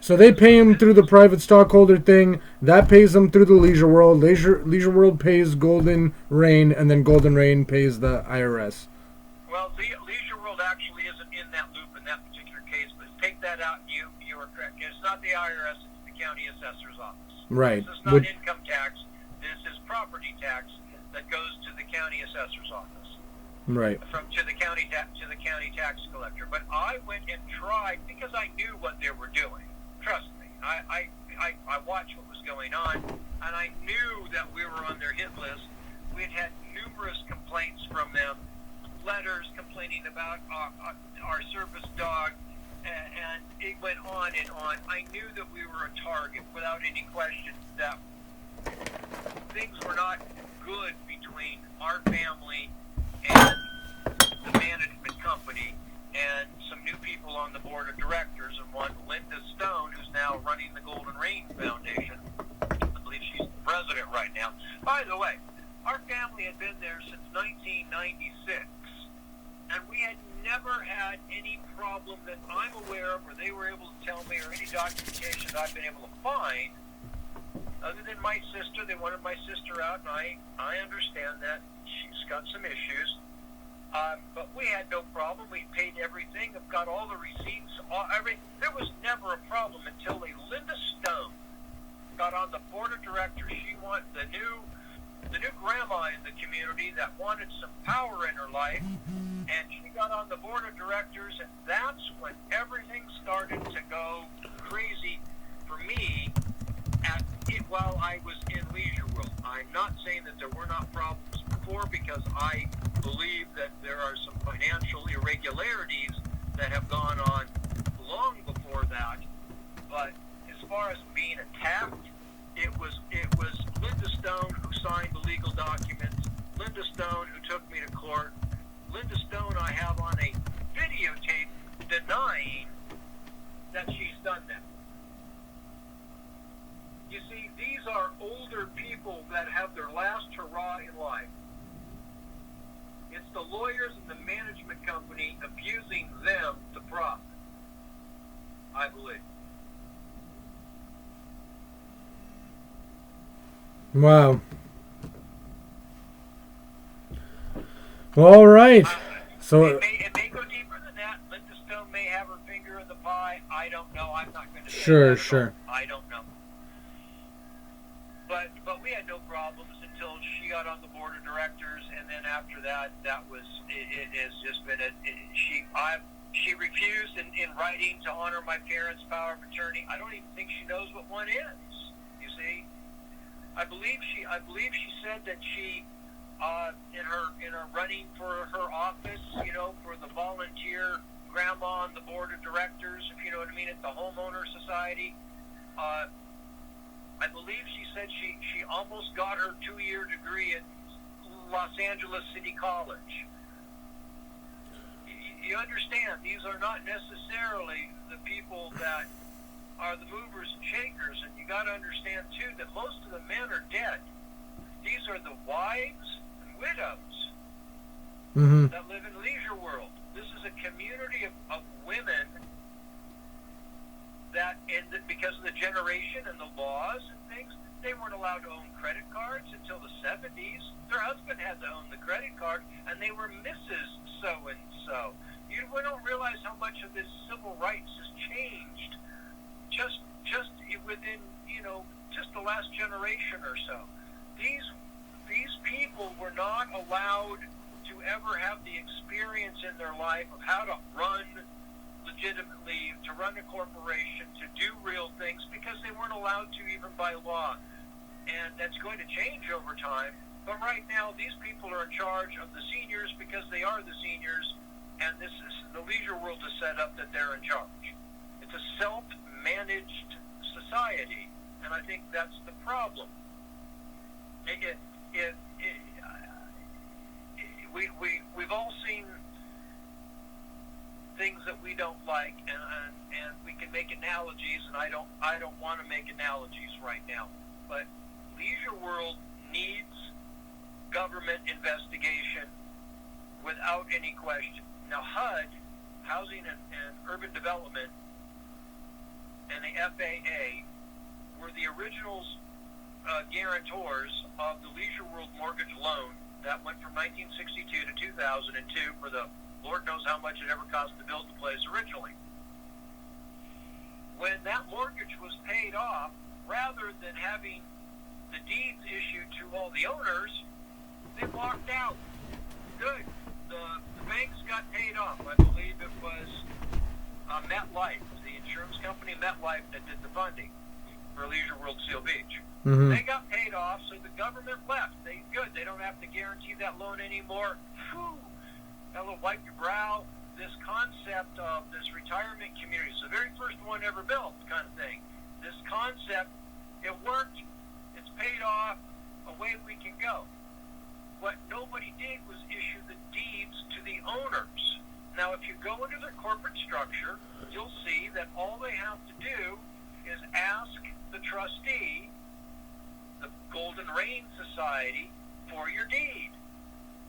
Speaker 1: So they pay him through the private stockholder thing. That pays them through the Leisure World. Leisure World pays Golden Rain, and then Golden Rain pays the IRS.
Speaker 2: Well, Leisure World actually isn't in that loop in that particular case, but take that out, you are correct. It's not the IRS, it's the county assessor's office.
Speaker 1: Right.
Speaker 2: This is not income tax. This is property tax that goes to the county assessor's office.
Speaker 1: Right.
Speaker 2: To the county tax collector. But I went and tried because I knew what they were doing. Trust me, going on, and I knew that we were on their hit list. We had numerous complaints from them, letters complaining about our service dog, and it went on and on. I knew that we were a target without any question, that things were not good between our family and the management company and some new people on the board of directors, and one, Linda Stone, who's now running the Golden Rain Foundation. I believe she's the president right now. By the way, our family had been there since 1996, and we had never had any problem that I'm aware of, or they were able to tell me, or any documentation that I've been able to find, other than my sister. They wanted my sister out, and I understand that she's got some issues. But we had no problem. We paid everything. I've got all the receipts. There was never a problem until Linda Stone got on the board of directors. She wanted the new grandma in the community that wanted some power in her life, and she got on the board of directors, and that's when everything started to go crazy for me while I was in Leisure World. I'm not saying that there were not problems before, because I believe that there are some financial irregularities that have gone on long before that. But as far as being attacked, it was Linda Stone who signed the legal documents, Linda Stone who took me to court, Linda Stone I have on a videotape denying that she's done that. You see, these are older people that have their last hurrah in life. It's the lawyers and the management company abusing them to profit, I believe.
Speaker 1: Wow. All right. So
Speaker 2: it may go deeper than that. Linda Stone may have her finger in the pie. I don't know. I'm not going to say that at all. I don't know. But we had no problems until she got on the board of directors, and then after that, it has just been she refused in writing to honor my parents' power of attorney. I don't even think she knows what one is. You see, I believe she said that she in her running for her office, for the volunteer grandma on the board of directors, if you know what I mean, at the homeowner society. I believe she said she almost got her 2-year degree at Los Angeles City College. You understand, these are not necessarily the people that are the movers and shakers, and you got to understand too that most of the men are dead. These are the wives and widows that live in Leisure World. This is a community of women that, because of the generation and the laws and things, they weren't allowed to own credit cards until the 70s. Their husband had to own the credit card, and they were Mrs. So-and-so. We don't realize how much of this civil rights has changed just within, just the last generation or so. These people were not allowed to ever have the experience in their life of how to run legitimately, to run a corporation, to do real things, because they weren't allowed to even by law. And that's going to change over time. But right now, these people are in charge of the seniors because they are the seniors, and this is the Leisure World is set up that they're in charge. It's a self-managed society, and I think that's the problem. We've all seen things that we don't like, and we can make analogies, and I don't want to make analogies right now. But Leisure World needs government investigation without any question. Now, HUD, Housing and Urban Development, and the FAA were the original guarantors of the Leisure World mortgage loan that went from 1962 to 2002 for the Lord knows how much it ever cost to build the place originally. When that mortgage was paid off, rather than having the deeds issued to all the owners, they walked out. Good. The banks got paid off. I believe it was MetLife, the insurance company MetLife, that did the funding. for Leisure World Seal Beach.
Speaker 1: Mm-hmm.
Speaker 2: They got paid off, so the government left. They don't have to guarantee that loan anymore. Whew, that'll wipe your brow. This concept of this retirement community, it's the very first one ever built kind of thing. This concept, it worked, it's paid off, away we can go. What nobody did was issue the deeds to the owners. Now, if you go into their corporate structure, you'll see that all they have to do is ask the trustee, the Golden Rain Society, for your deed.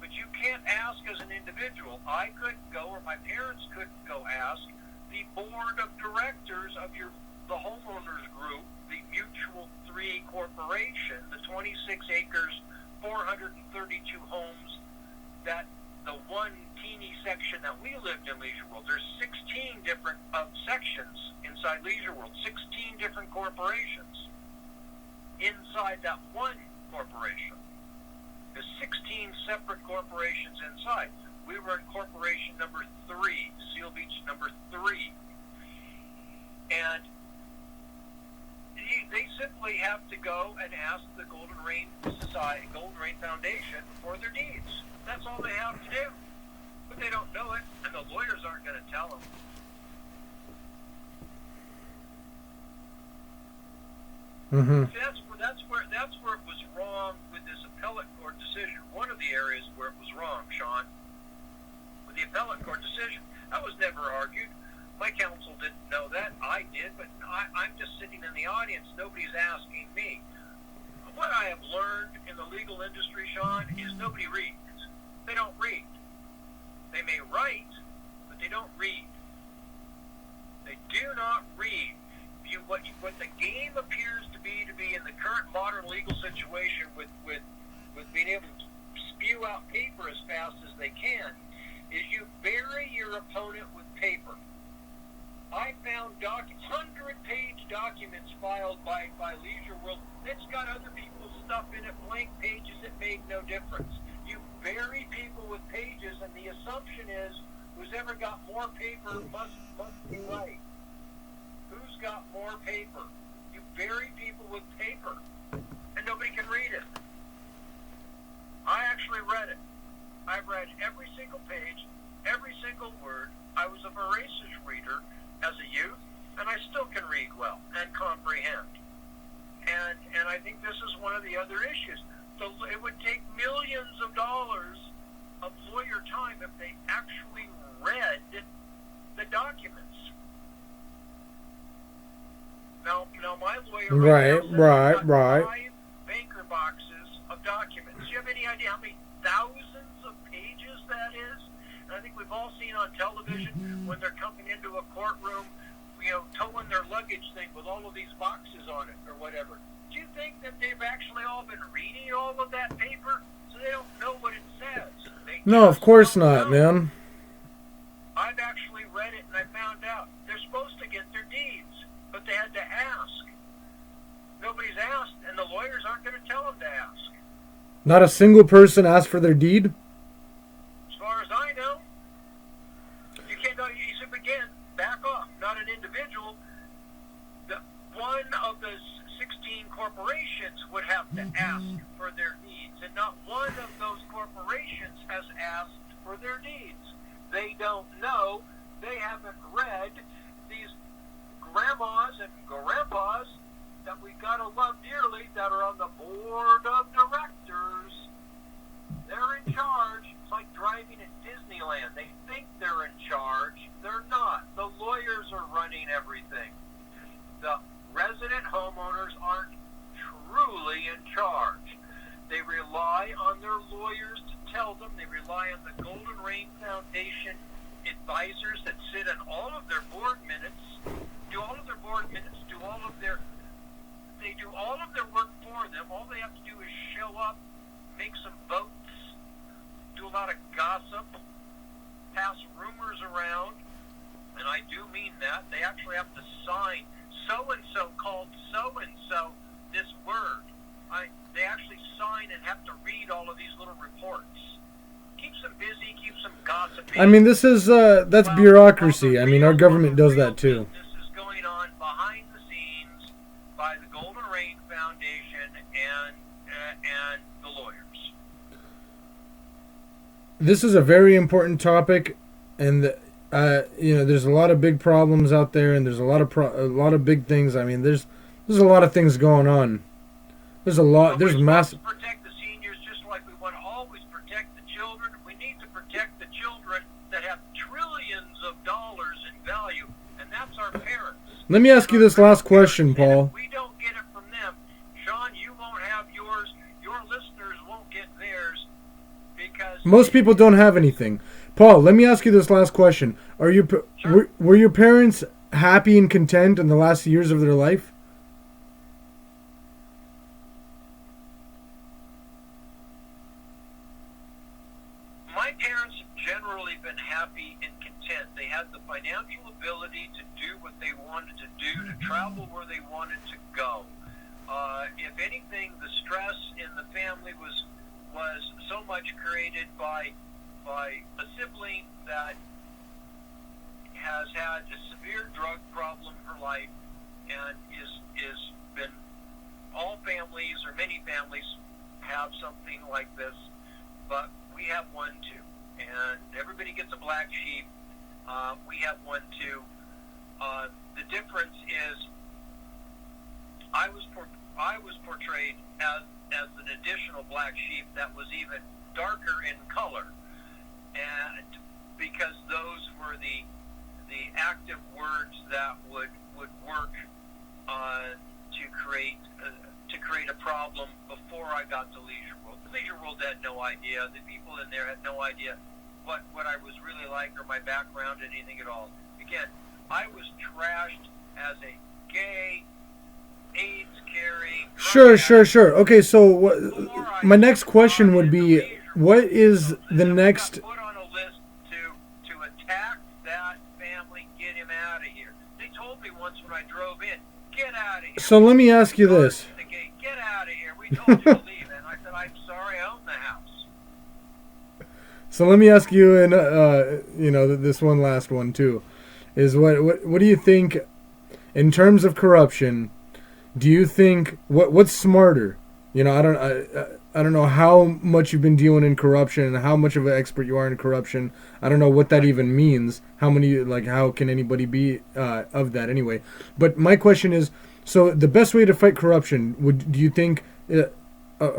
Speaker 2: But you can't ask as an individual. I couldn't go, or my parents couldn't go ask the board of directors of the homeowners group, the Mutual 3 Corporation, the 26 acres, 432 homes, that the one teeny section that we lived in Leisure World. There's 16 different sections inside Leisure World, 16 different corporations inside that one corporation. There's 16 separate corporations inside. We were in corporation number 3, Seal Beach number 3. And they simply have to go and ask the Golden Rain Society, Golden Rain Foundation for their deeds. That's all they have to do. But they don't know it, and the lawyers aren't going to tell them.
Speaker 1: Mm-hmm.
Speaker 2: See, that's where it was wrong with this appellate court decision. One of the areas where it was wrong, Sean, with the appellate court decision. That was never argued. My counsel didn't know that. I did, but I'm just sitting in the audience. Nobody's asking me. What I have learned in the legal industry, Sean, is nobody reads. They don't read. They may write, but they don't read. They do not read. What the game appears to be in the current modern legal situation with being able to spew out paper as fast as they can, is you bury your opponent with paper. I found 100-page documents filed by Leisure World. It's got other people's stuff in it, blank pages. It made no difference. You bury people with pages, and the assumption is who's ever got more paper must be right. Who's got more paper? You bury people with paper, and nobody can read it. I actually read it. I've read every single page, every single word. I was a voracious reader as a youth, and I still can read well and comprehend. And I think this is one of the other issues. So it would take millions of dollars of lawyer time if they actually read the documents. Now my lawyer
Speaker 1: Right.
Speaker 2: 5 banker boxes of documents. Do you have any idea how many thousands of pages that is? And I think we've all seen on television when they're coming into a courtroom, towing their luggage thing with all of these boxes on it or whatever. Do you think that they've actually all been reading all of that paper? So they don't know what it says.
Speaker 1: No, of course not, man.
Speaker 2: I've actually read it, and I found out they're supposed to get their deeds, but they had to ask. Nobody's asked, and the lawyers aren't going to tell them to ask.
Speaker 1: Not a single person asked for their deed?
Speaker 2: As far as I know, you can't. You said again, back off. Not an individual. One of the 16 corporations would have to ask for their deeds, and not one of those corporations has asked for their deeds. They don't know. They haven't read these grandmas and grandpas that we gotta love dearly that are on the board of directors. They're in charge. It's like driving at Disneyland. They think they're in charge. They're not. The lawyers are running everything. The resident homeowners aren't truly in charge. They rely on their lawyers to tell them. They rely on the Golden Rain Foundation advisors that sit on all of their board minutes, do all of their work for them. All they have to do is show up, make some votes, do a lot of gossip, pass rumors around, and I do mean that. They actually have to sign so-and-so called so-and-so this word. They actually sign and have to read all of these little reports. Keeps them busy, keeps them gossiping.
Speaker 1: I mean, this is, that's bureaucracy. I mean, our government does that too.
Speaker 2: This is going on behind the scenes by the Golden Rain Foundation and the lawyers.
Speaker 1: This is a very important topic, and there's a lot of big problems out there, and there's a lot of big things. I mean, there's a lot of things going on. There's a lot. There's massive.
Speaker 2: We protect the seniors just like we want to always protect the children. We need to protect the children that have trillions of dollars in value, and that's our parents.
Speaker 1: Let me ask you this last question, Paul.
Speaker 2: We don't get it from them. Sean, you won't have yours. Your listeners won't get theirs because
Speaker 1: most people don't have anything. Paul, let me ask you this last question.
Speaker 2: Sure.
Speaker 1: Were your parents happy and content in the last years of their life?
Speaker 2: My parents have generally been happy and content. They had the financial ability to do what they wanted to do, to travel where they wanted to go. If anything, the stress in the family was so much created by a sibling that has had a severe drug problem in her life and is been all families or many families have something like this, but we have one too, and everybody gets a black sheep. We have one too. The difference is I was portrayed as an additional black sheep that was even darker in color, and because those were the active words that would work to create a problem before I got to Leisure World. The Leisure World had no idea. The people in there had no idea what I was really like or my background, anything at all. Again, I was trashed as a gay, AIDS-carrying...
Speaker 1: Sure. Okay, so my next question would be, what is the next...
Speaker 2: Put on a list to attack that family, get him out of here. They told me once when I drove in, get out of here.
Speaker 1: So let me ask you this.
Speaker 2: Get out of here. We told you to leave. And I said, I'm sorry, I own the house.
Speaker 1: So let me ask you, and this one last one too, is what do you think in terms of corruption? Do you think what's smarter? I don't know how much you've been dealing in corruption and how much of an expert you are in corruption. I don't know what that even means. How can anybody be of that anyway? But my question is, so the best way to fight corruption, do you think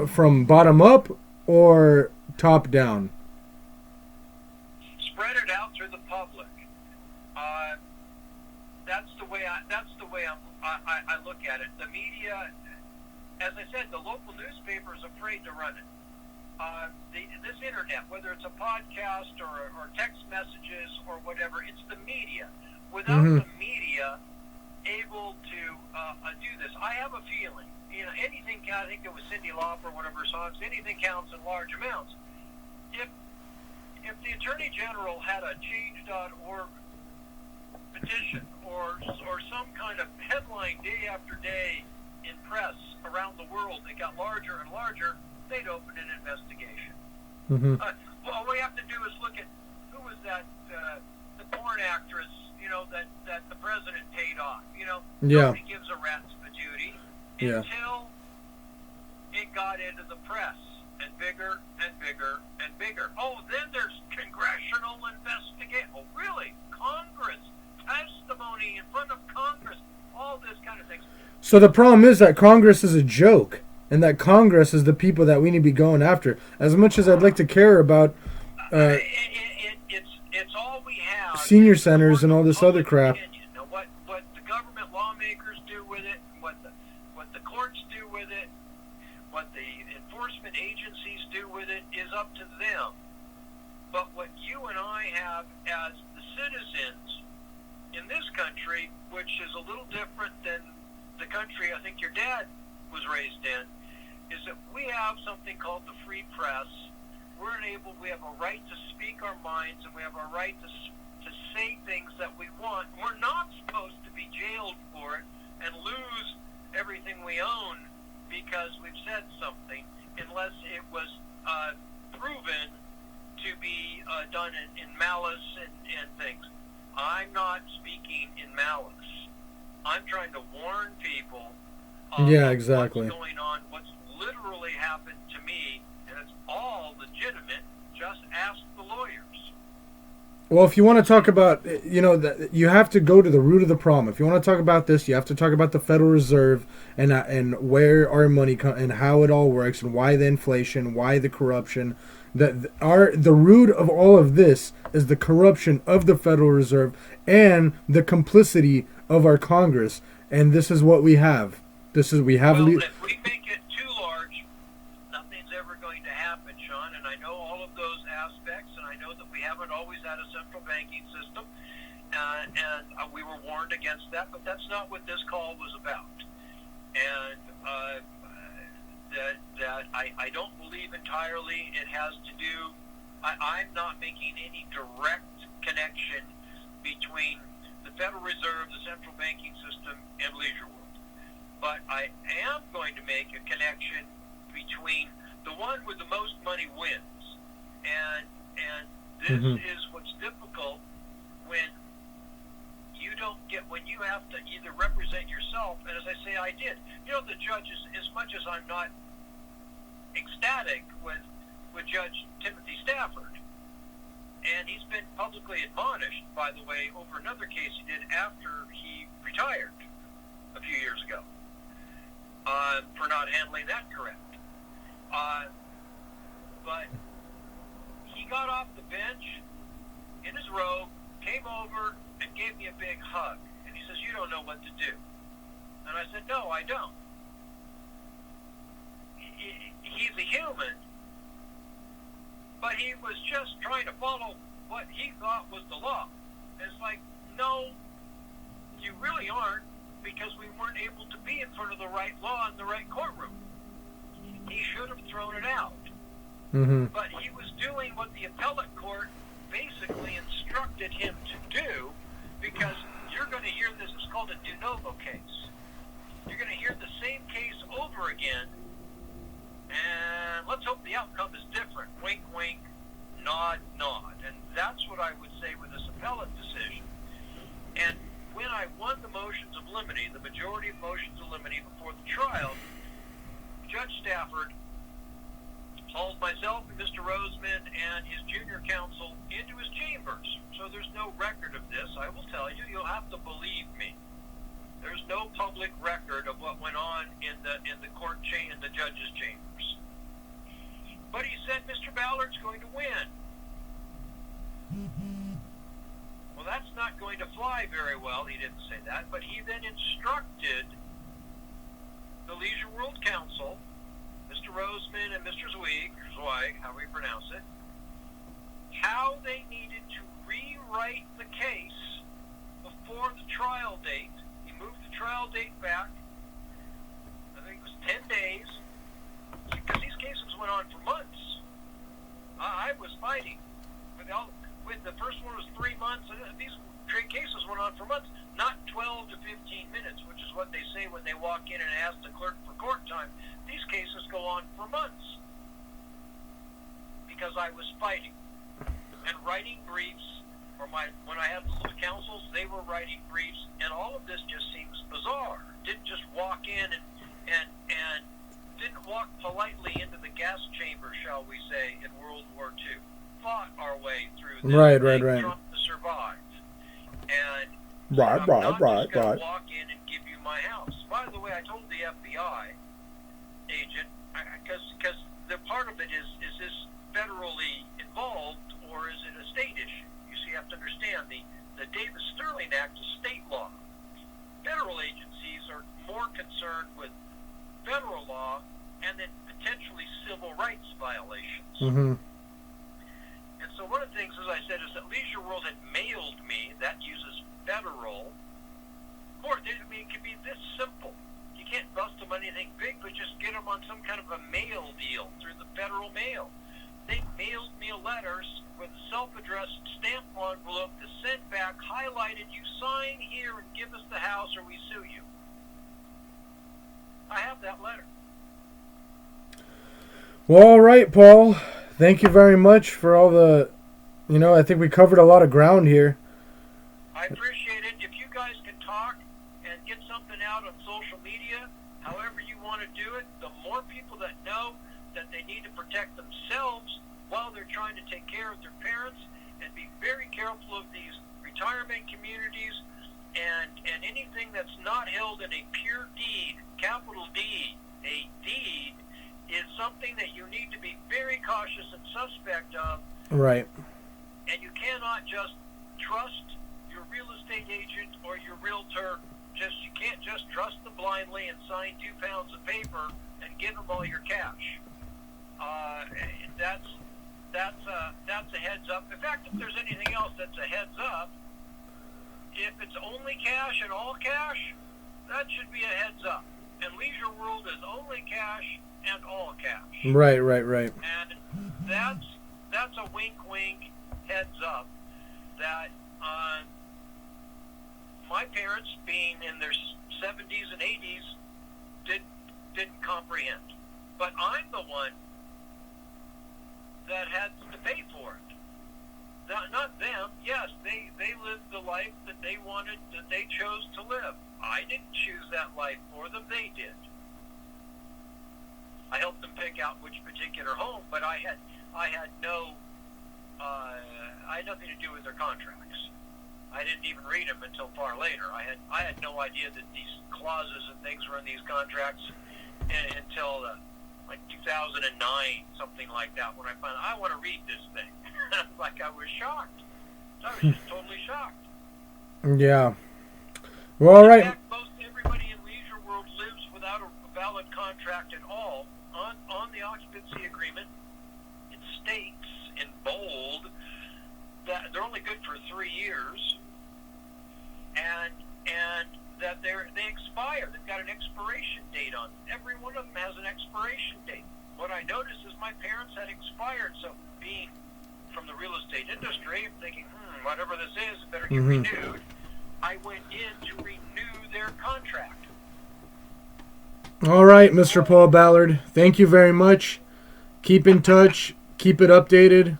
Speaker 1: from bottom up or top down?
Speaker 2: Spread it out through the public. That's the way I look at it. The media, as I said, the local newspaper is afraid to run it. This internet, whether it's a podcast or text messages or whatever, it's the media. Without the media able to do this, I have a feeling, anything counts. I think it was Cyndi Lauper, whatever songs, anything counts in large amounts. If the Attorney General had a change.org petition or some kind of headline day after day in press around the world that got larger and larger, they'd open an investigation. All we have to do is look at who was that the porn actress, that the president paid off. Nobody gives a rat's patootie until it got into the press, and bigger and bigger and bigger. Oh, then there's congressional investigation. Oh, really? Congress, testimony in front of Congress, all this kind of things.
Speaker 1: So the problem is that Congress is a joke, and that Congress is the people that we need to be going after. As much as I'd like to care about
Speaker 2: it's all we have.
Speaker 1: Senior centers and all this other crap.
Speaker 2: Now, what the government lawmakers do with it, what the courts do with it, what the enforcement agencies do with it is up to them. But what you and I have as the citizens in this country, which is a little different than the country I think your dad was raised in, is that we have something called the free press. We have a right to speak our minds, and we have a right to say things that we want. We're not supposed to be jailed for it and lose everything we own because we've said something, unless it was proven to be done in malice and things. I'm not speaking in malice. I'm trying to warn people
Speaker 1: Yeah, exactly.
Speaker 2: What's going on, what's literally happened to me, and it's all legitimate. Just ask the lawyers.
Speaker 1: Well, if you want to talk about, you have to go to the root of the problem. If you want to talk about this, you have to talk about the Federal Reserve and where our money and how it all works and why the inflation, why the corruption. The root of all of this is the corruption of the Federal Reserve and the complicity of our Congress. And this is what we have.
Speaker 2: Well, if we make it too large, nothing's ever going to happen, Sean. And I know all of those aspects, and I know that we haven't always had a central banking system, and we were warned against that. But that's not what this call was about. And I don't believe entirely it has to do. I'm not making any direct connection between the Federal Reserve, the central banking system, and leisure world. But I am going to make a connection between the one with the most money wins, and this is what's difficult when you have to either represent yourself, and as I say, I did. The judges, as much as I'm not ecstatic with Judge Timothy Stafford, and he's been publicly admonished, by the way, over another case he did after he retired a few years ago, for not handling that correct. But he got off the bench in his robe, came over, and gave me a big hug. And he says, "You don't know what to do." And I said, "No, I don't." He's a human, but he was just trying to follow what he thought was the law. And it's like, no, you really aren't, because we weren't able to be in front of the right law in the right courtroom. He should have thrown it out. But he was doing what the appellate court basically instructed him to do, because you're going to hear this. It's called a de novo case. You're going to hear the same case over again, and let's hope the outcome is different. Wink, wink, nod, nod. And that's what I would say with this appellate decision. And when I won the motions of limine, the majority of motions of limine before the trial, Judge Stafford hauled myself and Mr. Roseman and his junior counsel into his chambers. So there's no record of this. I will tell you, you'll have to believe me. There's no public record of what went on in the court in the judge's chambers. But he said Mr. Ballard's going to win. Well, that's not going to fly very well. He didn't say that, but he then instructed the Leisure World Council, Mr. Roseman and Mr. Zweig, however you pronounce it, how they needed to rewrite the case before the trial date. He moved the trial date back, I think it was 10 days, because these cases went on for months. I was fighting. With the first one was 3 months, and these cases went on for months, not 12 to 15 minutes, which is what they say when they walk in and ask the clerk for court time. These cases go on for months because I was fighting and writing briefs. When I had the counsels, they were writing briefs, and all of this just seems bizarre. Didn't just walk in and didn't walk politely into the gas chamber, shall we say, in World War II. Fought our way through this.
Speaker 1: Right.
Speaker 2: Trying to survive. And I'm not just going to walk in and give you my house. By the way, I told the FBI agent, because the part of it is this federally involved or is it a state issue? You see, you have to understand the Davis-Sterling Act is state law. Federal agencies are more concerned with federal law and then potentially civil rights violations. And so one of the things, as I said, is that Leisure World had mailed me, that uses federal court. I mean, it can be this simple. You can't bust them on anything big, but just get them on some kind of a mail deal through the federal mail. They mailed me a letter with a self-addressed stamp envelope to send back, highlighted, you sign here and give us the house or we sue you. I have that letter.
Speaker 1: Well, all right, Paul. Thank you very much for all the, I think we covered a lot of ground here.
Speaker 2: I appreciate it. If you guys can talk and get something out on social media, however to do it, the more people that know that they need to protect themselves while they're trying to take care of their parents, and be very careful of these retirement communities and anything that's not held in a pure deed, capital D, a deed, is something that you need to be very cautious and suspect of.
Speaker 1: Right.
Speaker 2: And you cannot just trust your real estate agent or your realtor. You can't just trust them blindly and sign 2 pounds of paper and give them all your cash. That's a heads up. In fact, if there's anything else that's a heads up, if it's only cash and all cash, that should be a heads up. And Leisure World is only cash and all cash.
Speaker 1: Right.
Speaker 2: And that's a wink heads up that my parents, being in their 70s and 80s, didn't comprehend. But I'm the one that had to pay for it. Not them. Yes, they lived the life that they wanted, that they chose to live. I didn't choose that life for them. They did. I helped them pick out which particular home, but I had nothing to do with their contracts. I didn't even read them until far later. I had no idea that these clauses and things were in these contracts until like 2009, something like that, when I found I want to read this thing. Like, I was shocked. I was just totally shocked.
Speaker 1: Yeah. Well, all right.
Speaker 2: In fact, most everybody in Leisure World lives without a valid contract at all on the occupancy agreement. It states in bold that they're only good for 3 years, and that they expire. They've got an expiration date on them. Every one of them has an expiration date. What I noticed is my parents had expired, so being from the real estate industry, I'm thinking, whatever this is, it better get renewed. I went in to renew their contract.
Speaker 1: All right, Mr. Paul Ballard. Thank you very much. Keep in touch. Keep it updated.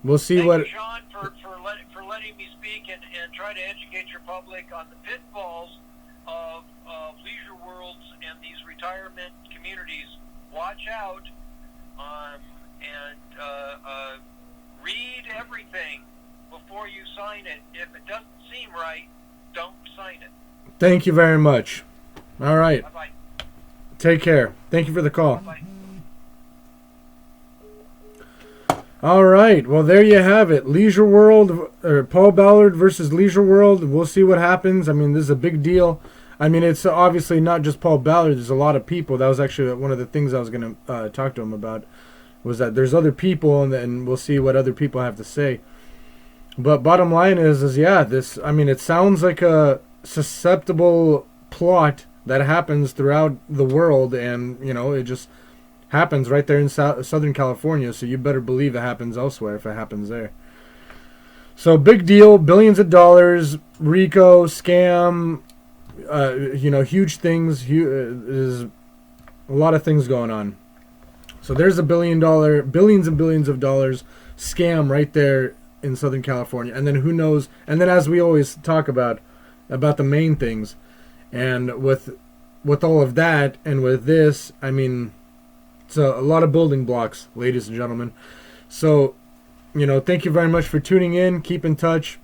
Speaker 1: We'll see
Speaker 2: Thank
Speaker 1: what...
Speaker 2: you, Sean, for letting me speak and try to educate your public on the pitfalls of leisure worlds and these retirement communities. Watch out, and read everything before you sign it. If it doesn't seem right, don't sign it.
Speaker 1: Thank you very much. All right.
Speaker 2: Bye-bye.
Speaker 1: Take care. Thank you for the call.
Speaker 2: Bye-bye.
Speaker 1: All right. Well, there you have it. Leisure World, or Paul Ballard versus Leisure World. We'll see what happens. I mean, this is a big deal. I mean, it's obviously not just Paul Ballard. There's a lot of people. That was actually one of the things I was going to talk to him about, was that there's other people, and we'll see what other people have to say. But bottom line is yeah, this, I mean, it sounds like a susceptible plot that happens throughout the world, and, you know, it just happens right there in Southern California, so you better believe it happens elsewhere if it happens there. So, big deal, billions of dollars, RICO, scam, you know, huge things, is a lot of things going on. So there's a billions and billions of dollars scam right there in Southern California. And then who knows, and then as we always talk about the main things, and with all of that, and with this, I mean, it's a lot of building blocks, ladies and gentlemen. So, you know, thank you very much for tuning in. Keep in touch.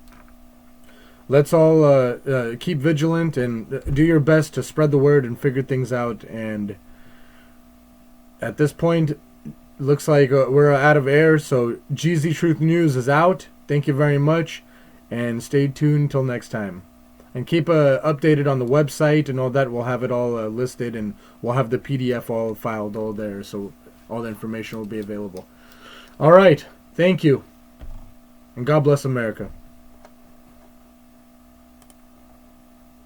Speaker 1: Let's all keep vigilant and do your best to spread the word and figure things out. And at this point, looks like we're out of air. So Geezy Truth News is out. Thank you very much, and stay tuned till next time. And keep updated on the website and all that. We'll have it all listed, and we'll have the PDF all filed all there, so all the information will be available. All right. Thank you. And God bless America.